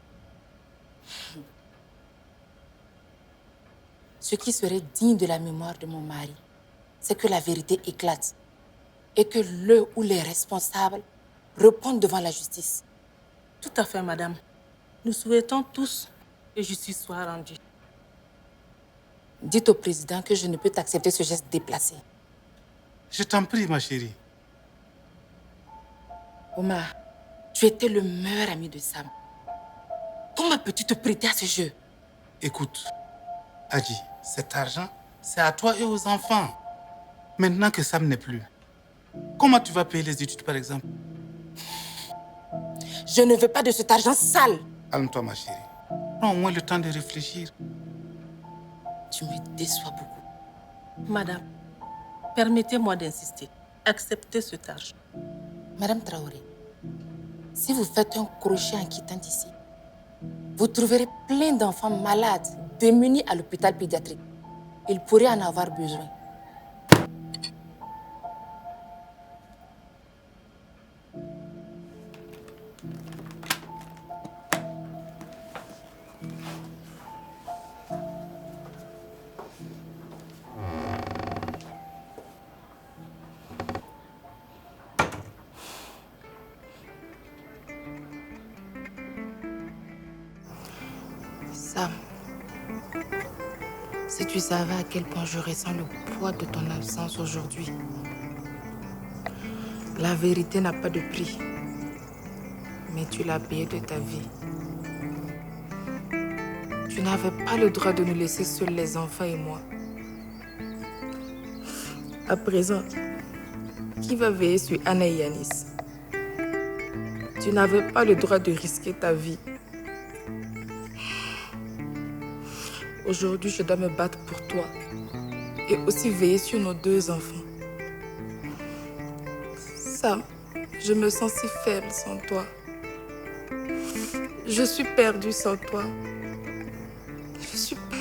Ce qui serait digne de la mémoire de mon mari, c'est que la vérité éclate et que le ou les responsables répondent devant la justice. Tout à fait, madame. Nous souhaitons tous que justice soit rendue. Dites au président que je ne peux accepter ce geste déplacé. Je t'en prie, ma chérie. Omar, tu étais le meilleur ami de Sam. Comment peux-tu te prêter à ce jeu? Écoute, Adji, cet argent, c'est à toi et aux enfants. Maintenant que Sam n'est plus, comment tu vas payer les études, par exemple? Je ne veux pas de cet argent sale. Calme-toi, ma chérie. Prends au moins le temps de réfléchir. Tu me déçois beaucoup. Madame, permettez-moi d'insister. Acceptez cet argent. Madame Traoré, si vous faites un crochet en quittant d'ici, vous trouverez plein d'enfants malades, démunis à l'hôpital pédiatrique. Ils pourraient en avoir besoin. Sam, si tu savais à quel point je ressens le poids de ton absence aujourd'hui. La vérité n'a pas de prix, mais tu l'as payé de ta vie. Tu n'avais pas le droit de nous laisser seuls les enfants et moi. À présent, qui va veiller sur Anna et Yanis? Tu n'avais pas le droit de risquer ta vie. Aujourd'hui, je dois me battre pour toi et aussi veiller sur nos 2 enfants. Sam, je me sens si faible sans toi. Je suis perdue sans toi. Je suis perdue.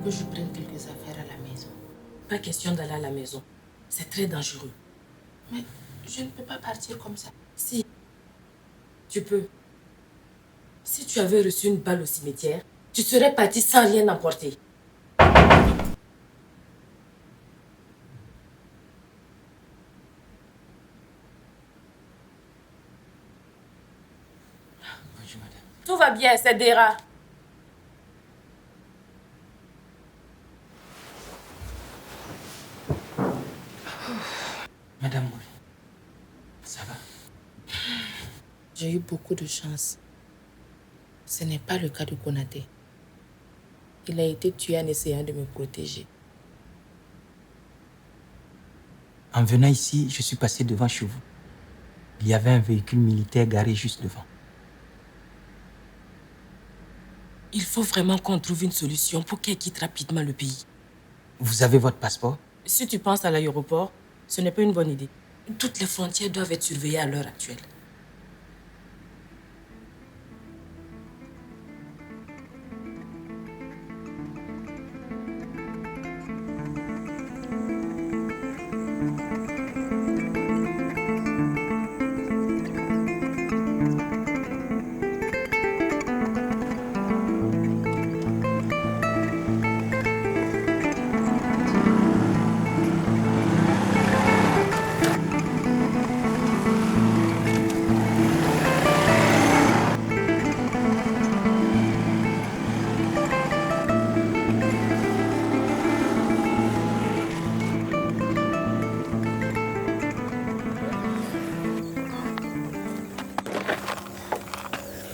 Que je prenne quelques affaires à la maison. Pas question d'aller à la maison. C'est très dangereux. Mais je ne peux pas partir comme ça. Si, tu peux. Si tu avais reçu une balle au cimetière, tu serais parti sans rien emporter. Bonjour, madame. Tout va bien, c'est Dera. Madame Mori, ça va? J'ai eu beaucoup de chance. Ce n'est pas le cas de Konaté. Il a été tué en essayant de me protéger. En venant ici, je suis passé devant chez vous. Il y avait un véhicule militaire garé juste devant. Il faut vraiment qu'on trouve une solution pour qu'elle quitte rapidement le pays. Vous avez votre passeport? Si tu penses à l'aéroport, ce n'est pas une bonne idée. Toutes les frontières doivent être surveillées à l'heure actuelle.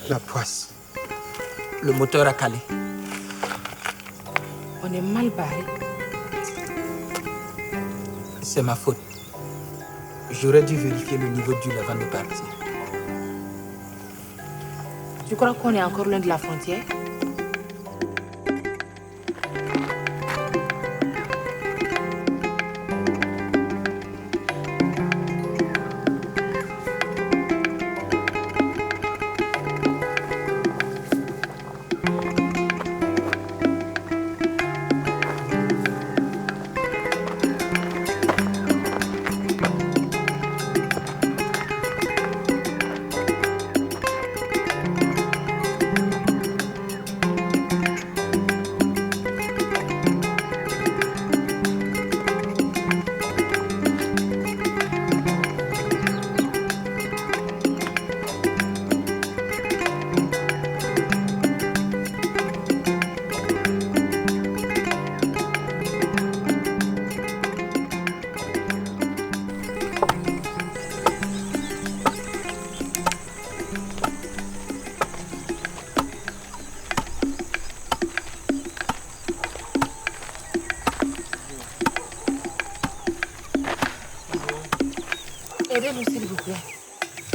La poisse. Le moteur a calé. On est mal barré. C'est ma faute. J'aurais dû vérifier le niveau d'huile avant de partir. Tu crois qu'on est encore loin de la frontière?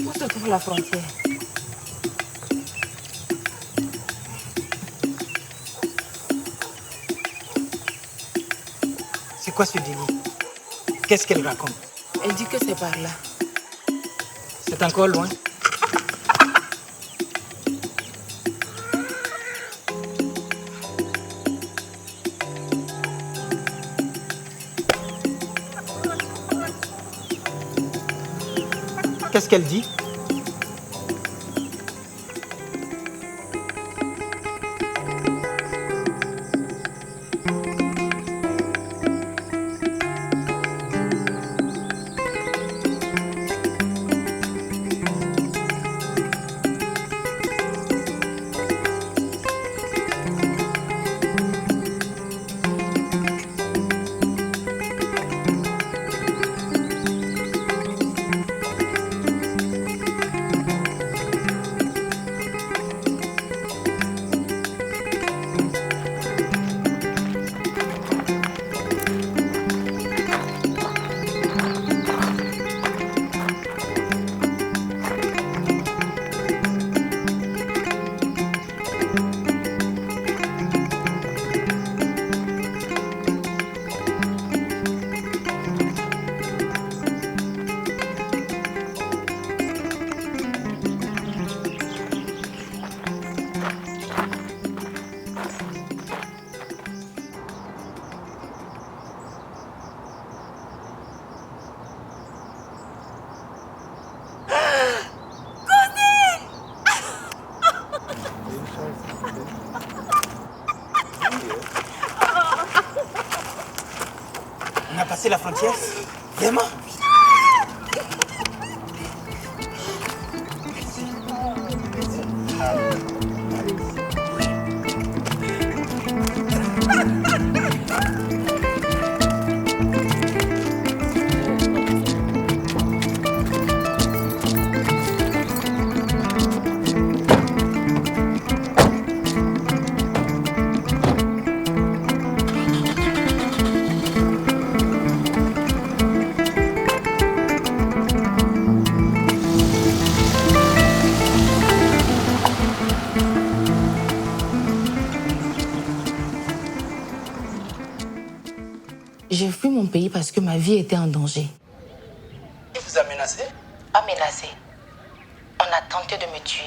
Où se trouve la frontière? C'est quoi ce délit? Qu'est-ce qu'elle raconte? Elle dit que c'est par là. C'est encore loin. Qu'est-ce qu'elle dit? On a passé la frontière? Vraiment? J'ai fui mon pays parce que ma vie était en danger. Qui vous a menacé? Pas menacé. On a tenté de me tuer.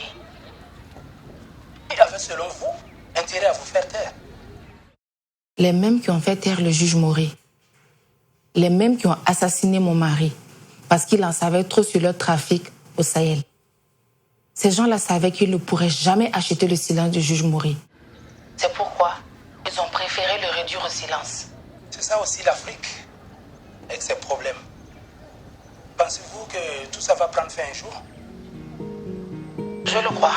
Qui avait, selon vous, intérêt à vous faire taire? Les mêmes qui ont fait taire le juge Maury. Les mêmes qui ont assassiné mon mari parce qu'ils en savaient trop sur leur trafic au Sahel. Ces gens-là savaient qu'ils ne pourraient jamais acheter le silence du juge Maury. C'est pourquoi ils ont préféré le réduire au silence. C'est ça aussi l'Afrique, avec ses problèmes. Pensez-vous que tout ça va prendre fin un jour? Je le crois.